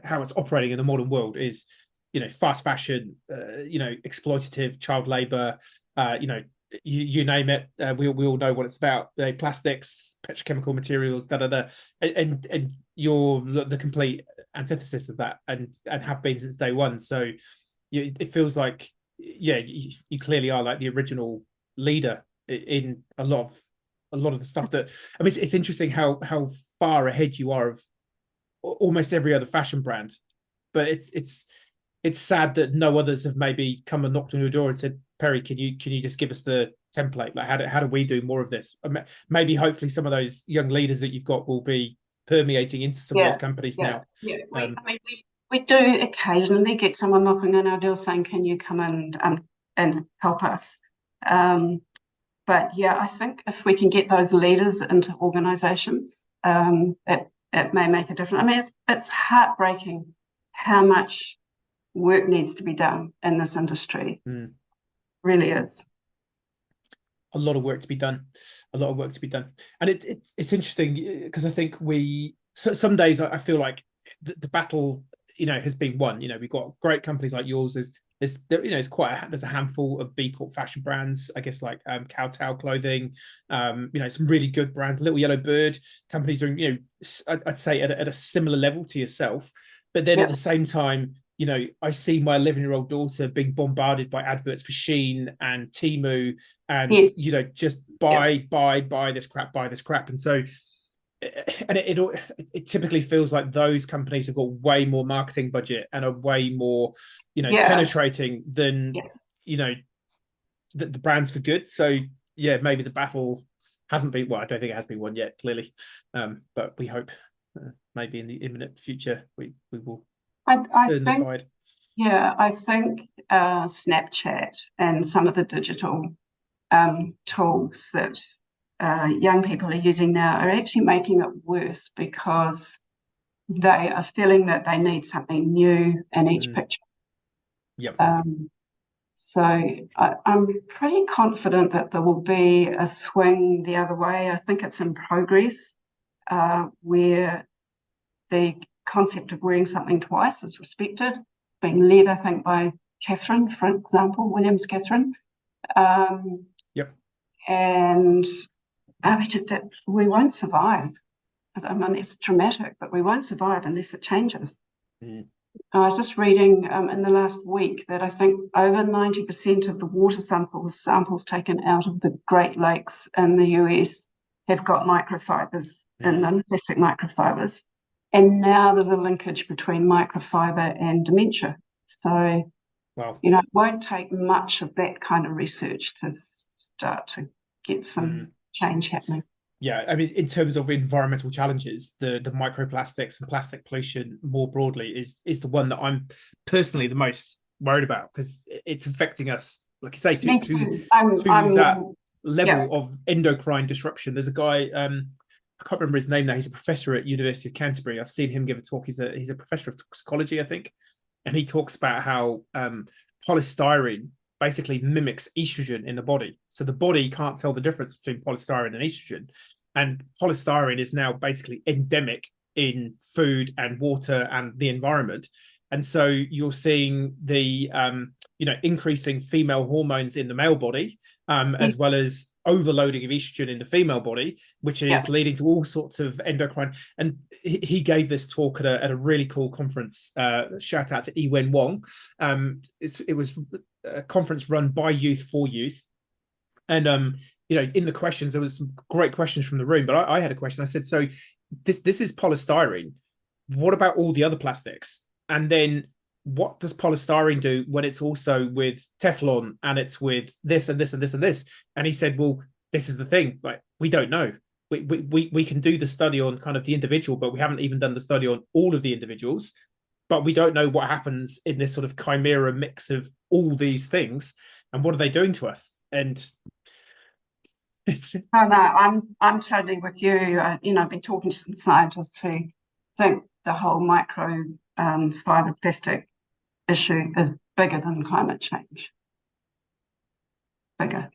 how it's operating in the modern world is fast fashion, exploitative child labor, you name it. We all know what it's about. Plastics, petrochemical materials, and you're the complete antithesis of that, and have been since day one. So it feels like you clearly are like the original leader in a lot of the stuff that. I mean, it's interesting how far ahead you are of almost every other fashion brand, but it's sad that no others have maybe come and knocked on your door and said, Peri, can you just give us the template? Like, how do we do more of this? Maybe hopefully some of those young leaders that you've got will be permeating into some of those companies now. Yeah, we do occasionally get someone knocking on our door saying, can you come and help us? But yeah, I think if we can get those leaders into organizations, it may make a difference. I mean, it's heartbreaking how much work needs to be done in this industry. Really is. A lot of work to be done. And it's interesting because I think some days I feel like the battle has been won. We've got great companies like yours. There's a handful of B Corp fashion brands, I guess, like Cowtail clothing, some really good brands. Little Yellow Bird companies doing I'd say at a similar level to yourself, but then at the same time, I see my 11-year-old daughter being bombarded by adverts for Shein and Temu, and just buy this crap, and so. And it typically feels like those companies have got way more marketing budget and are way more, penetrating than the brands for good. So maybe the battle hasn't been. Well, I don't think it has been won yet, clearly, but we hope maybe in the imminent future we will turn the tide. Yeah, I think Snapchat and some of the digital tools that young people are using now are actually making it worse because they are feeling that they need something new in each picture. Yep. So I'm pretty confident that there will be a swing the other way. I think it's in progress where the concept of wearing something twice is respected, being led, I think, by Catherine, for example, Williams Catherine. Yep. And that we won't survive. I mean, it's dramatic, but we won't survive unless it changes. I was just reading in the last week that I think over 90% of the water samples taken out of the Great Lakes in the US have got microfibers in them, plastic microfibers. And now there's a linkage between microfiber and dementia. So, wow. It won't take much of that kind of research to start to get some change happening. Yeah, I mean, in terms of environmental challenges, the microplastics and plastic pollution more broadly is the one that I'm personally the most worried about, because it's affecting us, like you say, to that level of endocrine disruption. There's a guy, I can't remember his name now. He's a professor at University of Canterbury. I've seen him give a talk. He's a professor of toxicology, I think, and he talks about how polystyrene basically mimics estrogen in the body. So the body can't tell the difference between polystyrene and estrogen. And polystyrene is now basically endemic in food and water and the environment. And so you're seeing the increasing female hormones in the male body, as well as overloading of estrogen in the female body, which is leading to all sorts of endocrine. And he gave this talk at a really cool conference. Shout out to Ewen Wong. It was a conference run by youth for youth. And in the questions, there was some great questions from the room, but I had a question. I said, so this is polystyrene. What about all the other plastics? And then what does polystyrene do when it's also with Teflon and it's with this and this and this and this? And he said, well, this is the thing. Like, we don't know. We can do the study on kind of the individual, but we haven't even done the study on all of the individuals. But we don't know what happens in this sort of chimera mix of all these things. And what are they doing to us? And it's... Oh, no, I'm totally with you. I've been talking to some scientists who think the whole micro fiber plastic issue is bigger than climate change. Bigger.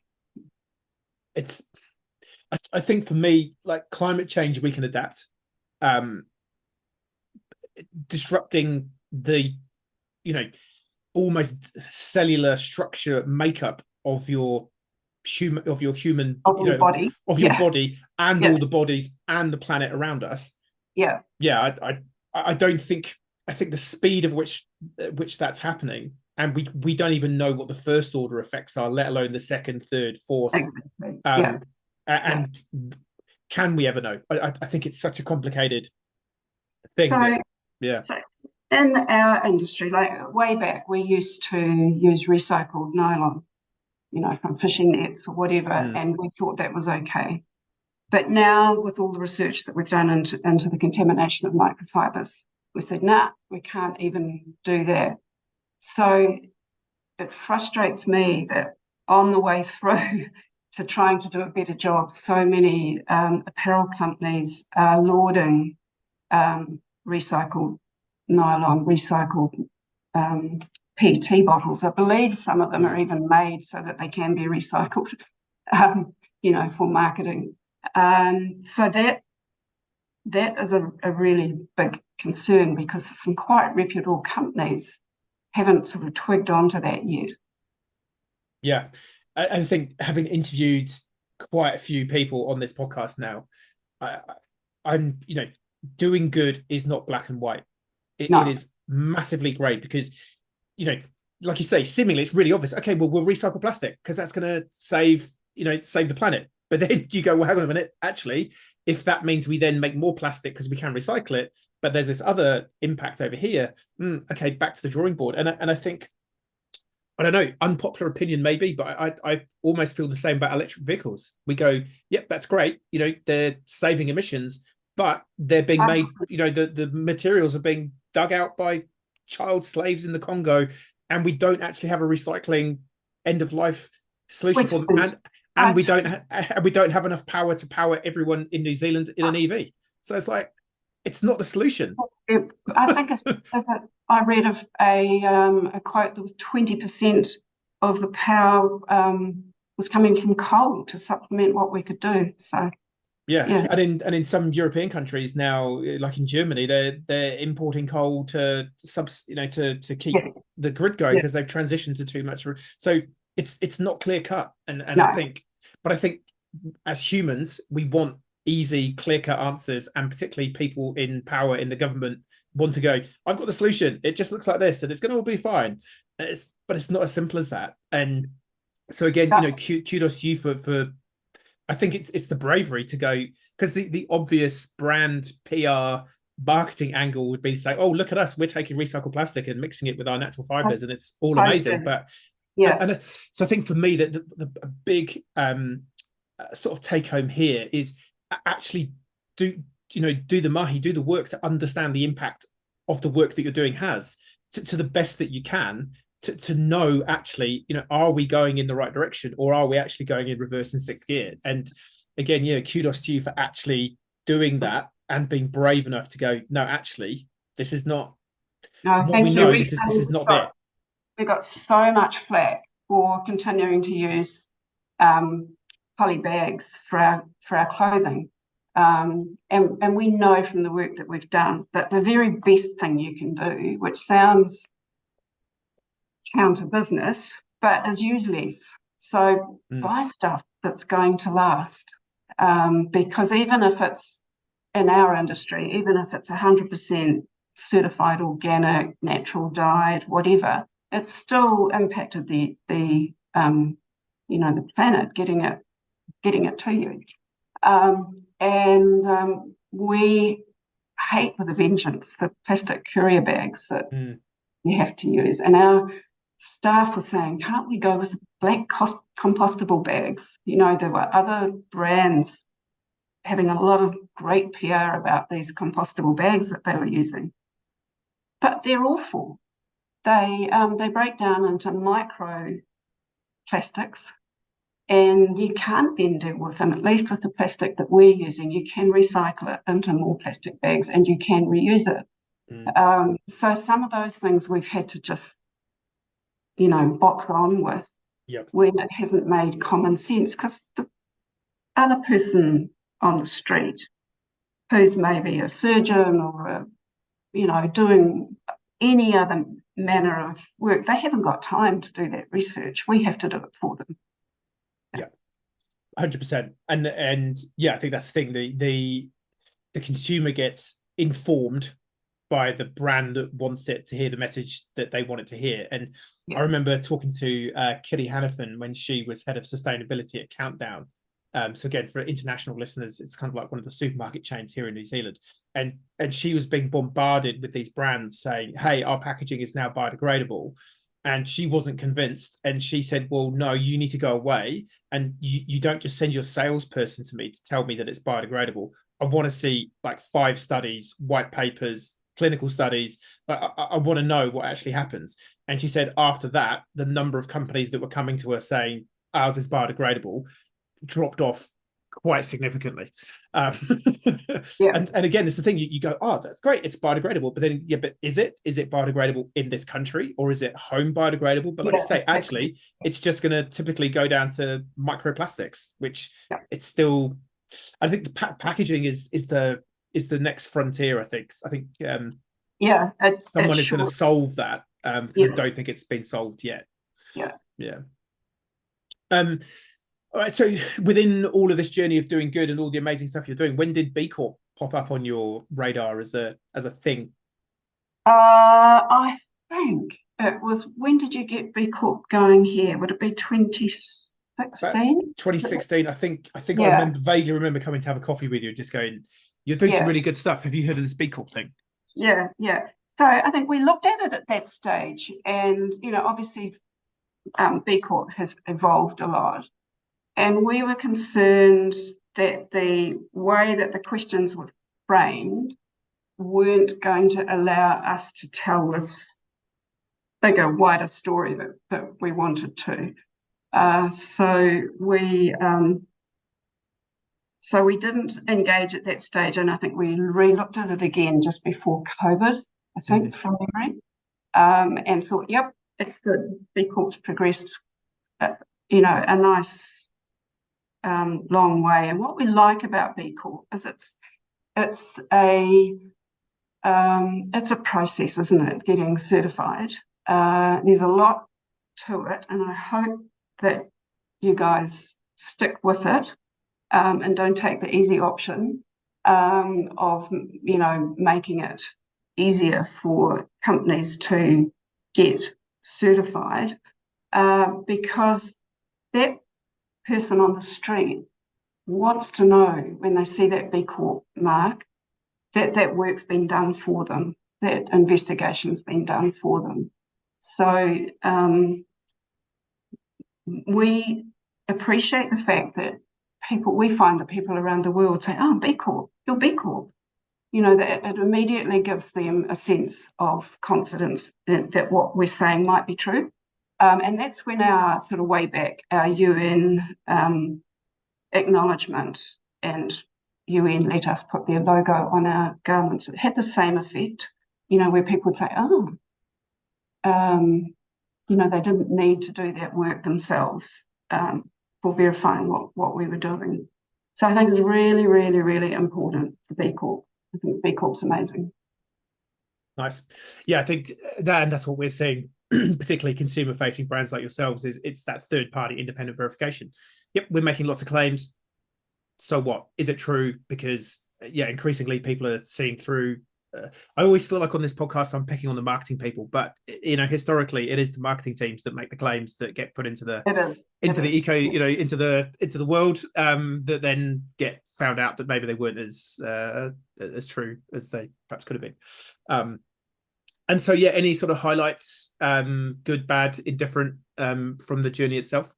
I think for me, like climate change, we can adapt. Disrupting the, almost cellular structure makeup of your human body and all the bodies and the planet around us. I don't think, I think the speed of which that's happening, and we don't even know what the first order effects are, let alone the second, third, fourth. Exactly. And can we ever know? I think it's such a complicated thing. So in our industry, like way back, we used to use recycled nylon, from fishing nets or whatever, and we thought that was okay. But now, with all the research that we've done into the contamination of microfibers, we said, nah, we can't even do that. So it frustrates me that on the way through to trying to do a better job, so many apparel companies are lauding recycled nylon, recycled PET bottles. I believe some of them are even made so that they can be recycled, for marketing. So that is a really big concern, because some quite reputable companies haven't sort of twigged onto that yet. Yeah, I think, having interviewed quite a few people on this podcast now, I'm doing good is not black and white. It is massively grey, because like you say, seemingly it's really obvious. Okay, well, we'll recycle plastic because that's going to save the planet. But then you go, well, hang on a minute. Actually, if that means we then make more plastic because we can recycle it, but there's this other impact over here. Okay, back to the drawing board. And I think, I don't know, unpopular opinion maybe, but I almost feel the same about electric vehicles. We go, yep, that's great. They're saving emissions, but they're being made, the materials are being dug out by child slaves in the Congo, and we don't actually have a recycling end of life solution for them. And we don't have enough power to power everyone in New Zealand in an EV. So it's like, it's not the solution. I think I read of a quote that was 20% of the power was coming from coal to supplement what we could do. So Yeah, Yeah, and in some European countries now, like in Germany, they're importing coal to to keep yeah, the grid going yeah. because they've transitioned to too much. So it's not clear cut, and I No, think, but I think as humans, we want easy, clear cut answers, and particularly people in power in the government want to go, I've got the solution. It just looks like this, and it's going to all be fine. But it's not as simple as that. And so again, no, kudos to you for I think it's the bravery to go, because the obvious brand PR marketing angle would be to say, oh, look at us, we're taking recycled plastic and mixing it with our natural fibers, and it's all amazing. totally. But Yeah, so I think for me that the big sort of take home here is actually do do the mahi, do the work to understand the impact of the work that you're doing has to the best that you can, to know actually, are we going in the right direction, or are we actually going in reverse in sixth gear? And again, kudos to you for actually doing that and being brave enough to go, no, actually, this is not, no, from what we thank you. know, this is not it. We got so much flack for continuing to use um, poly bags for our clothing. And we know from the work that we've done that the very best thing you can do, which sounds counter business, but is use less. So buy stuff that's going to last. Because even if it's in our industry, even if it's 100% certified organic, natural dyed, whatever, it's still impacted the planet getting it to you. And we hate with a vengeance the plastic courier bags that you have to use. And our staff were saying, can't we go with black compostable bags? There were other brands having a lot of great PR about these compostable bags that they were using. But they're awful. They break down into micro plastics, and you can't then deal with them. At least with the plastic that we're using, you can recycle it into more plastic bags and you can reuse it. So some of those things we've had to just, box on with when it hasn't made common sense, because the other person on the street who's maybe a surgeon or doing any other manner of work, they haven't got time to do that research. We have to do it for them. Yeah, 100%. And yeah, I think that's the thing. The consumer gets informed by the brand that wants it to hear the message that they want it to hear. And I remember talking to Kitty Hannafin when she was head of sustainability at Countdown. So again, for international listeners, it's kind of like one of the supermarket chains here in New Zealand. And she was being bombarded with these brands saying, hey, our packaging is now biodegradable. And she wasn't convinced. And she said, well, no, you need to go away. And you don't just send your salesperson to me to tell me that it's biodegradable. I want to see like 5 studies, white papers, clinical studies. I want to know what actually happens. And she said after that, the number of companies that were coming to her saying ours is biodegradable dropped off quite significantly. And again, it's the thing, you go, oh, that's great, it's biodegradable, but then but is it biodegradable in this country, or is it home biodegradable? But like you say, actually it's just going to typically go down to microplastics, which it's still, I think the packaging is the next frontier. I think someone is going to solve that, because I don't think it's been solved yet. Yeah. All right, so within all of this journey of doing good and all the amazing stuff you're doing, when did B Corp pop up on your radar as a thing? I think it was, when did you get B Corp going here? Would it be 2016? 2016. I think I vaguely remember coming to have a coffee with you, just going, you're doing some really good stuff. Have you heard of this B Corp thing? Yeah. So I think we looked at it at that stage, and obviously B Corp has evolved a lot. And we were concerned that the way that the questions were framed weren't going to allow us to tell this bigger, wider story that we wanted to. So we didn't engage at that stage, and I think we re-looked at it again just before COVID, I think, from memory, and thought, yep, it's good. B Corp's progressed, a nice long way. And what we like about B Corp is it's a process, isn't it? Getting certified. There's a lot to it, and I hope that you guys stick with it and don't take the easy option of making it easier for companies to get certified, because that person on the street wants to know when they see that B Corp mark that work's been done for them, that investigation's been done for them. So we appreciate the fact that we find that people around the world say, oh, B Corp, you're B Corp. That it immediately gives them a sense of confidence that what we're saying might be true. And that's when our sort of way back, our UN acknowledgement and UN let us put their logo on our garments. It had the same effect, where people would say, oh, they didn't need to do that work themselves for verifying what we were doing. So I think it's really, really, really important for B Corp. I think B Corp's amazing. Nice. Yeah, I think that, and that's what we're seeing, particularly consumer-facing brands like yourselves, is it's that third-party independent verification. Yep, we're making lots of claims. So what? Is it true? Because increasingly people are seeing through. I always feel like on this podcast I'm picking on the marketing people, but historically it is the marketing teams that make the claims that get put into the world, that then get found out that maybe they weren't as true as they perhaps could have been. And so any sort of highlights, good, bad, indifferent, from the journey itself?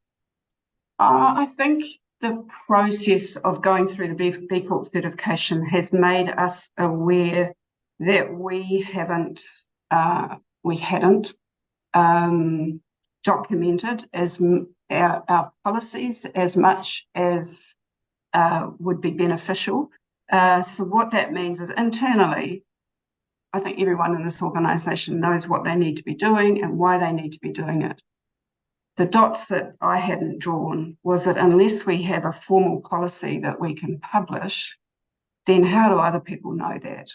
I think the process of going through the B Corp certification has made us aware that we hadn't documented as our policies as much as would be beneficial. So what that means is internally, I think everyone in this organisation knows what they need to be doing and why they need to be doing it. The dots that I hadn't drawn was that unless we have a formal policy that we can publish, then how do other people know that?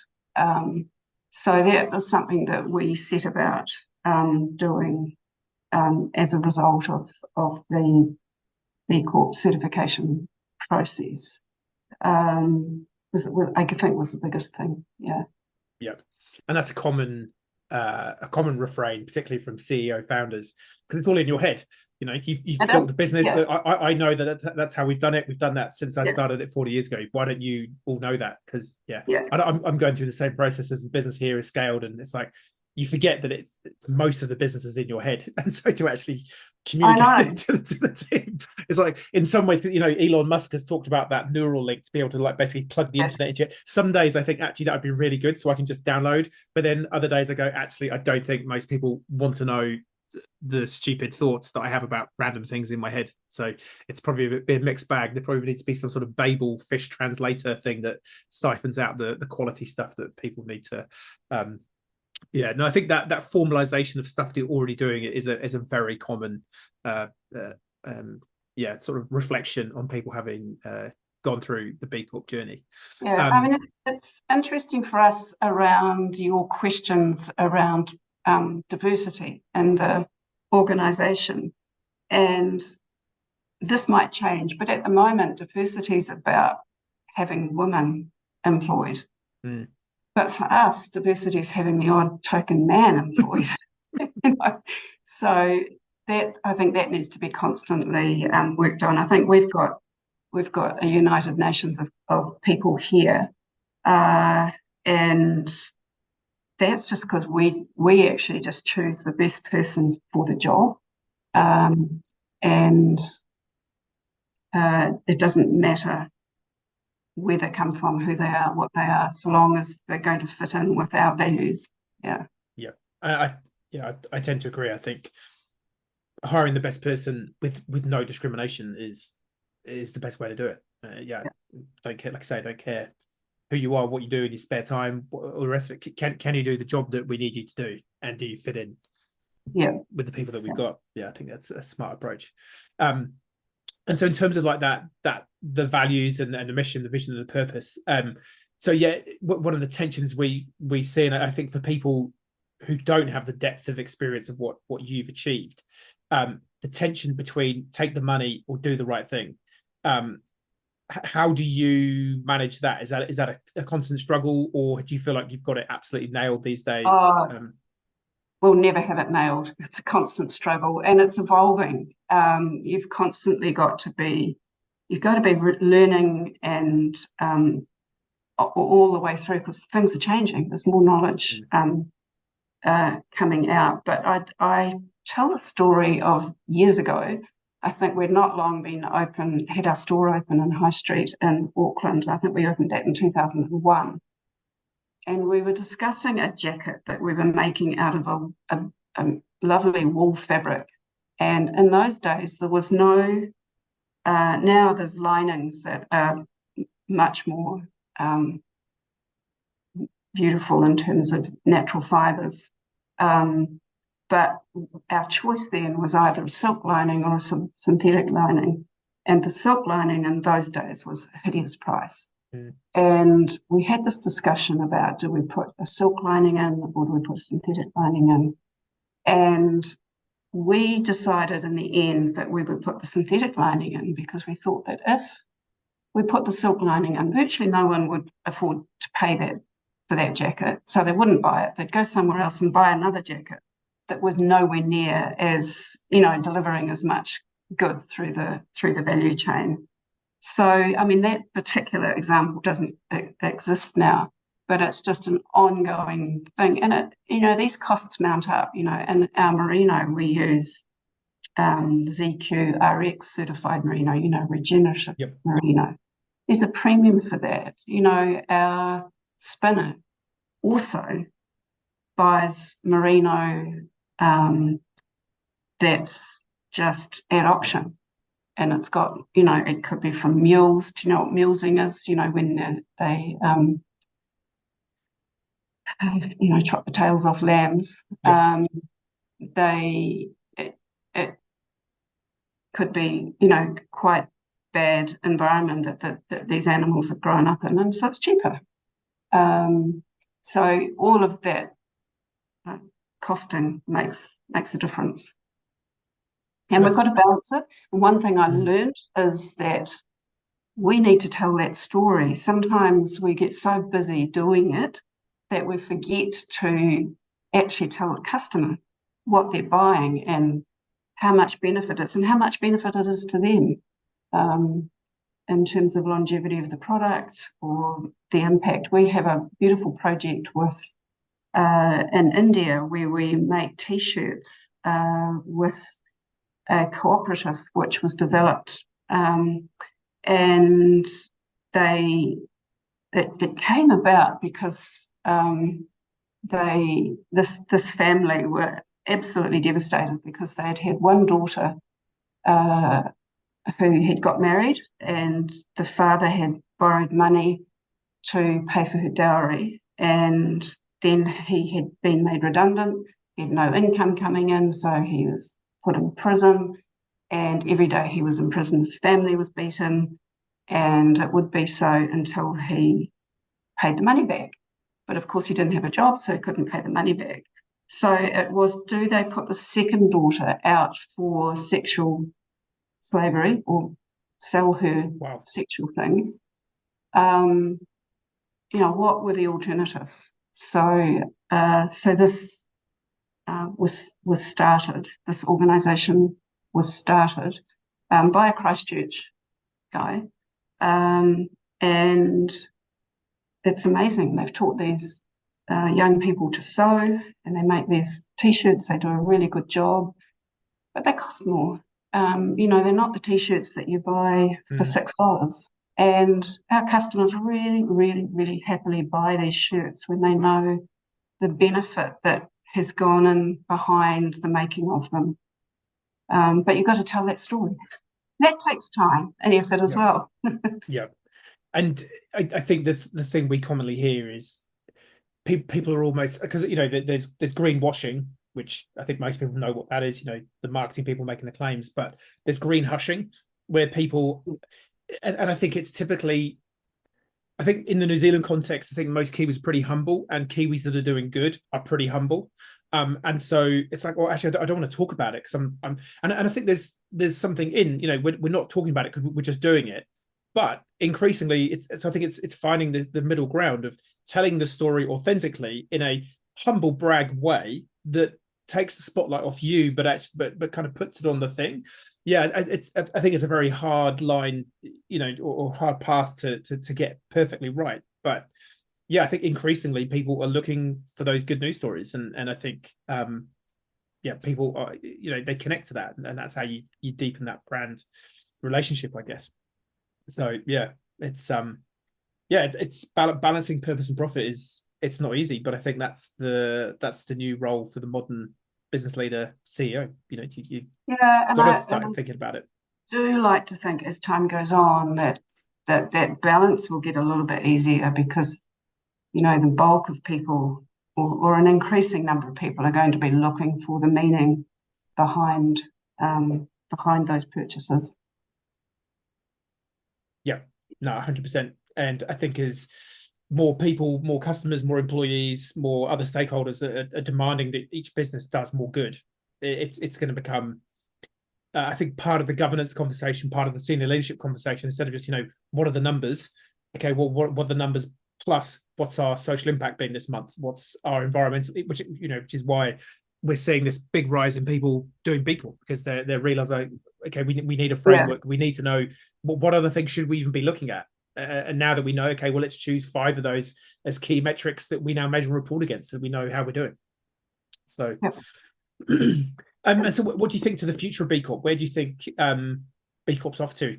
So that was something that we set about doing as a result of the B Corp certification process. I think was the biggest thing. Yeah. Yeah, and that's a common refrain, particularly from CEO founders, because it's all in your head. You've built a business. Yeah. I know that's how we've done it. We've done that since I started it 40 years ago. Why don't you all know that? Because I'm going through the same process as the business here is scaled, and it's like you forget that most of the business is in your head, and so to actually communicate to the team, it's like in some ways, Elon Musk has talked about that neural link to be able to basically plug the internet into it. Some days I think actually that would be really good, so I can just download. But then other days I go, actually, I don't think most people want to know the stupid thoughts that I have about random things in my head. So it's probably a bit mixed bag. There probably needs to be some sort of Babel fish translator thing that siphons out the quality stuff that people need to. I think that formalization of stuff that you're already doing is a very common sort of reflection on people having gone through the B Corp journey. It's interesting for us around your questions around diversity in the organisation, and this might change, but at the moment diversity is about having women employed. But for us, diversity is having the odd token man employed. So that, I think that needs to be constantly worked on. I think we've got a United Nations of people here, and that's just because we actually just choose the best person for the job, and it doesn't matter where they come from, who they are, what they are, so long as they're going to fit in with our values. I tend to agree. I think hiring the best person with no discrimination is the best way to do it. Don't care, like I say, don't care who you are, what you do in your spare time, all the rest of it. Can you do the job that we need you to do, and do you fit in with the people that we've got? I think that's a smart approach. And so in terms of like that the values and the mission, the vision and the purpose, so yeah, one of the tensions we see, and I think for people who don't have the depth of experience of what you've achieved, the tension between take the money or do the right thing. How do you manage that? Is that a constant struggle, or do you feel like you've got it absolutely nailed these days? We'll never have it nailed. It's a constant struggle, and it's evolving. You've got to be learning and all the way through, because things are changing. There's more knowledge coming out. But I tell a story of years ago. I think we'd not long been had our store open in High Street in Auckland. I think we opened that in 2001. And we were discussing a jacket that we were making out of a lovely wool fabric. And in those days, there was no, now there's linings that are much more beautiful in terms of natural fibres. But our choice then was either a silk lining or a synthetic lining. And the silk lining in those days was a hideous price. And we had this discussion about, do we put a silk lining in or do we put a synthetic lining in? And we decided in the end that we would put the synthetic lining in, because we thought that if we put the silk lining in, virtually no one would afford to pay that for that jacket. So they wouldn't buy it. They'd go somewhere else and buy another jacket that was nowhere near as, delivering as much good through the value chain. So, I mean, that particular example doesn't exist now, but it's just an ongoing thing. And these costs mount up. In our merino, we use ZQ RX certified merino, regenerative merino. There's a premium for that. Our spinner also buys merino that's just at auction. And it's got, it could be from mules. Do you know what mulesing is? When they chop the tails off lambs. It could be, quite bad environment that these animals have grown up in, and so it's cheaper. So all of that costing makes a difference. And we've got to balance it. And one thing I learned is that we need to tell that story. Sometimes we get so busy doing it that we forget to actually tell the customer what they're buying and how much benefit it is, and how much benefit it is to them in terms of longevity of the product or the impact. We have a beautiful project in India where we make T-shirts with a cooperative which was developed, and it came about because this family were absolutely devastated because they had one daughter who had got married, and the father had borrowed money to pay for her dowry, and then he had been made redundant. He had no income coming in, so he was put in prison, and every day he was in prison, his family was beaten, and it would be so until he paid the money back. But of course he didn't have a job, so he couldn't pay the money back. So it was, do they put the second daughter out for sexual slavery or sell her sexual things? What were the alternatives? So this was started. This organisation was started by a Christchurch guy, and it's amazing. They've taught these young people to sew, and they make these T-shirts. They do a really good job, but they cost more. They're not the T-shirts that you buy for $6. And our customers really, really, really happily buy these shirts when they know the benefit that has gone in behind the making of them. But you've got to tell that story. That takes time and effort as well. Yeah. And I think the thing we commonly hear is people are almost, because there's greenwashing, which I think most people know what that is, the marketing people making the claims, but there's green hushing, where people, and I think it's typically, I think in the New Zealand context, I think most Kiwis are pretty humble, and Kiwis that are doing good are pretty humble. And so it's like, well, actually, I don't want to talk about it because and I think there's something in, we're not talking about it because we're just doing it. But increasingly, I think it's finding the middle ground of telling the story authentically in a humble brag way that takes the spotlight off you, but actually, but kind of puts it on the thing. Yeah, I think it's a very hard line, or hard path to get perfectly right. But yeah, I think increasingly people are looking for those good news stories, and I think people are, they connect to that, and that's how you deepen that brand relationship, I guess. So yeah, it's it's balancing purpose and profit it's not easy, but I think that's the new role for the modern business leader, CEO. You got to start thinking about it. Do like to think as time goes on that balance will get a little bit easier, because the bulk of people, or an increasing number of people, are going to be looking for the meaning behind those purchases. Yeah, no, 100%. And I think as more people, more customers, more employees, more other stakeholders are demanding that each business does more good, it's going to become, I think, part of the governance conversation, part of the senior leadership conversation, instead of just, what are the numbers? Okay, well, what are the numbers plus what's our social impact being this month? What's our environmental, which is why we're seeing this big rise in people doing B Corp, because they're realizing, okay, we need a framework. Yeah. We need to know what other things should we even be looking at. And now that we know, okay, well, let's choose 5 of those as key metrics that we now measure and report against, so we know how we're doing. So, yeah. And so what do you think to the future of B Corp? Where do you think B Corp's off to?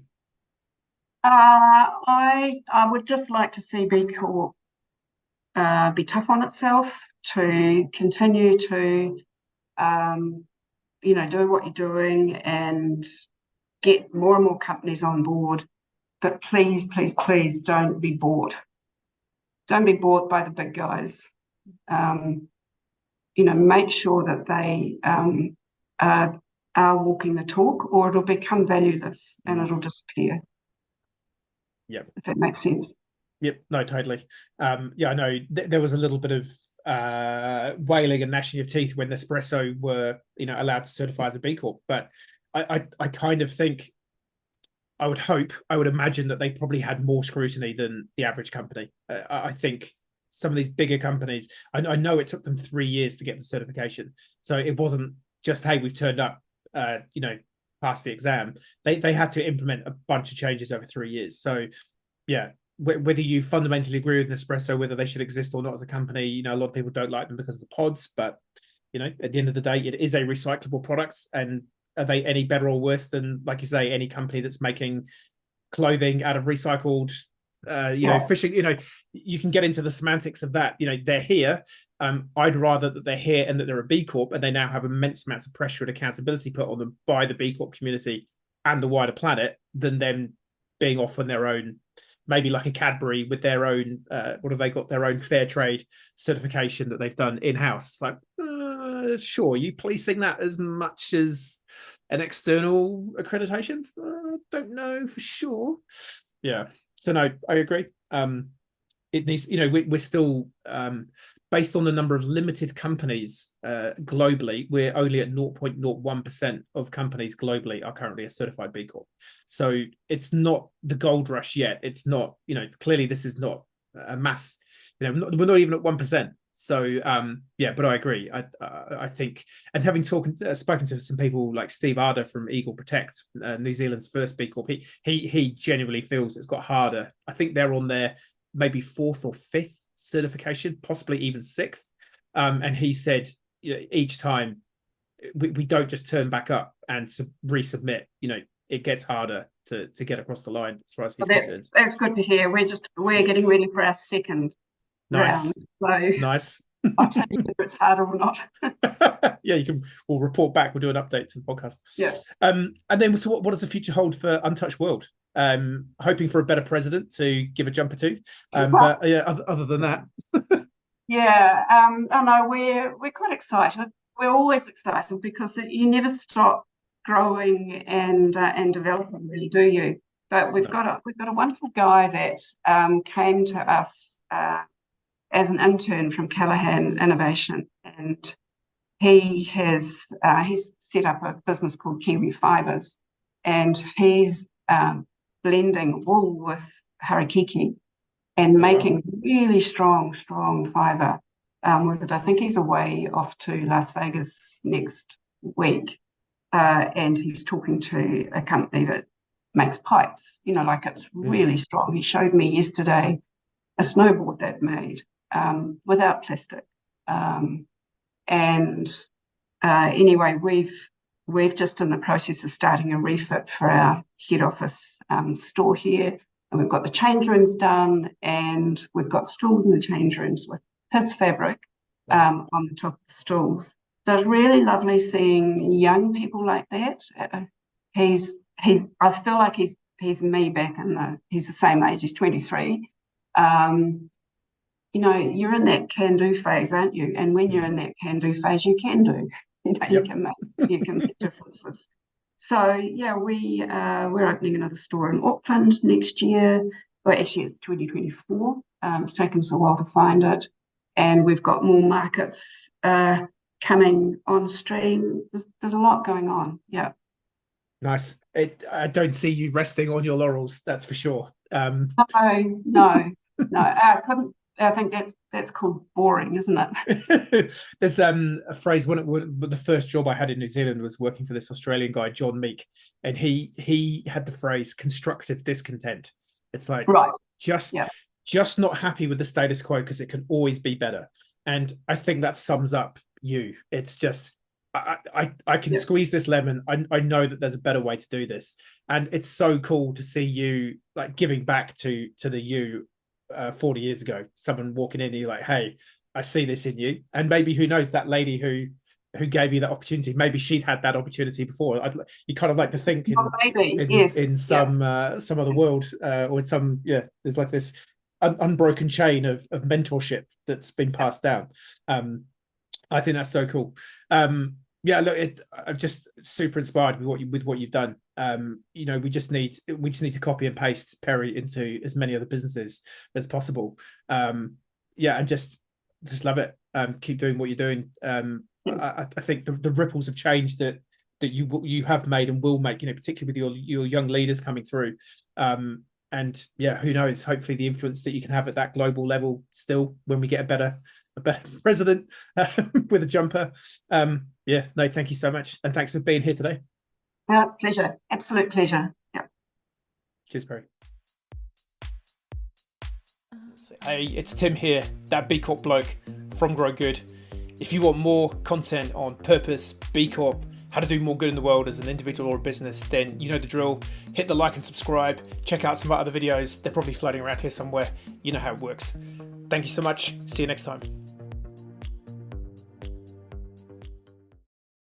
I would just like to see B Corp be tough on itself, to continue to do what you're doing and get more and more companies on board. But please, please, please don't be bought. Don't be bought by the big guys. Make sure that they are walking the talk, or it'll become valueless and it'll disappear. Yeah, if that makes sense. Yep, no, totally. I know there was a little bit of wailing and gnashing of teeth when Nespresso were, allowed to certify as a B Corp. But I kind of think, I would imagine that they probably had more scrutiny than the average company. I think some of these bigger companies, I know it took them 3 years to get the certification. So it wasn't just, hey, we've turned up, passed the exam. They had to implement a bunch of changes over 3 years. So yeah, whether you fundamentally agree with Nespresso, whether they should exist or not as a company, a lot of people don't like them because of the pods, but at the end of the day, it is a recyclable product. And are they any better or worse than, like you say, any company that's making clothing out of recycled fishing? You can get into the semantics of that. They're here. I'd rather that they're here and that they're a B Corp, and they now have immense amounts of pressure and accountability put on them by the B Corp community and the wider planet, than them being off on their own, maybe like a Cadbury with their own, what have they got, their own fair trade certification that they've done in-house. It's like, sure, you policing that as much as an external accreditation? Don't know for sure. Yeah, so no, I agree. It needs, we're still, based on the number of limited companies globally, we're only at 0.01% of companies globally are currently a certified B Corp. So it's not the gold rush yet. It's not, clearly this is not a mass, we're not even at 1%. So but I agree. I think, and having spoken to some people like Steve Arder from Eagle Protect, New Zealand's first B Corp, he genuinely feels it's got harder. I think they're on their maybe 4th or 5th certification, possibly even 6th. And he said, each time we don't just turn back up and resubmit. It gets harder to get across the line as far as he's concerned. That's good to hear. We're getting ready for our second round. So nice. I'll tell you whether it's harder or not. Yeah, we'll report back. We'll do an update to the podcast. Yeah. And then, so what does the future hold for Untouched World? Hoping for a better president to give a jump or two. But yeah, other than that. Yeah, I know we're quite excited. We're always excited because you never stop growing and developing, really, do you? But we've got a wonderful guy that came to us as an intern from Callaghan Innovation, and he's set up a business called Kiwi Fibres, and he's blending wool with harakeke and making really strong fibre with it. I think he's away off to Las Vegas next week, and he's talking to a company that makes pipes, like it's really strong. He showed me yesterday a snowboard that made without plastic. Anyway, we've just in the process of starting a refit for our head office store here, and we've got the change rooms done, and we've got stools in the change rooms with his fabric on the top of the stools. So it's really lovely seeing young people like that. I feel like he's me back he's the same age, he's 23. You're in that can-do phase, aren't you? And when you're in that can-do phase, you can do. You can make differences. So yeah, we're opening another store in Auckland next year. Well, actually, it's 2024. It's taken us a while to find it, and we've got more markets coming on stream. There's a lot going on. Yeah. Nice. I don't see you resting on your laurels. That's for sure. No. I couldn't. I think that's called boring, isn't it? There's a phrase when the first job I had in New Zealand was working for this Australian guy, John Meek, and he had the phrase constructive discontent. It's like just not happy with the status quo because it can always be better. And I think that sums up you. It's just I can squeeze this lemon. I know that there's a better way to do this, and it's so cool to see you like giving back to the you 40 years ago. Someone walking in and you're like, hey, I see this in you. And maybe, who knows, that lady who gave you that opportunity, maybe she'd had that opportunity before. You kind of like to think in some other world or in some there's like this unbroken chain of mentorship that's been passed down. I think that's so cool. Look, I'm just super inspired with what you've done. We just need to copy and paste Peri into as many other businesses as possible. And just love it. Keep doing what you're doing. I think the ripples of change that you have made and will make, particularly with your young leaders coming through. Who knows? Hopefully, the influence that you can have at that global level still when we get a better president with a jumper. Thank you so much, and thanks for being here today. It's a pleasure. Absolute pleasure. Yeah. Cheers, Peri. Hey, it's Tim here, that B Corp bloke from Grow Good. If you want more content on purpose, B Corp, how to do more good in the world as an individual or a business, then you know the drill. Hit the like and subscribe. Check out some of our other videos. They're probably floating around here somewhere. You know how it works. Thank you so much. See you next time.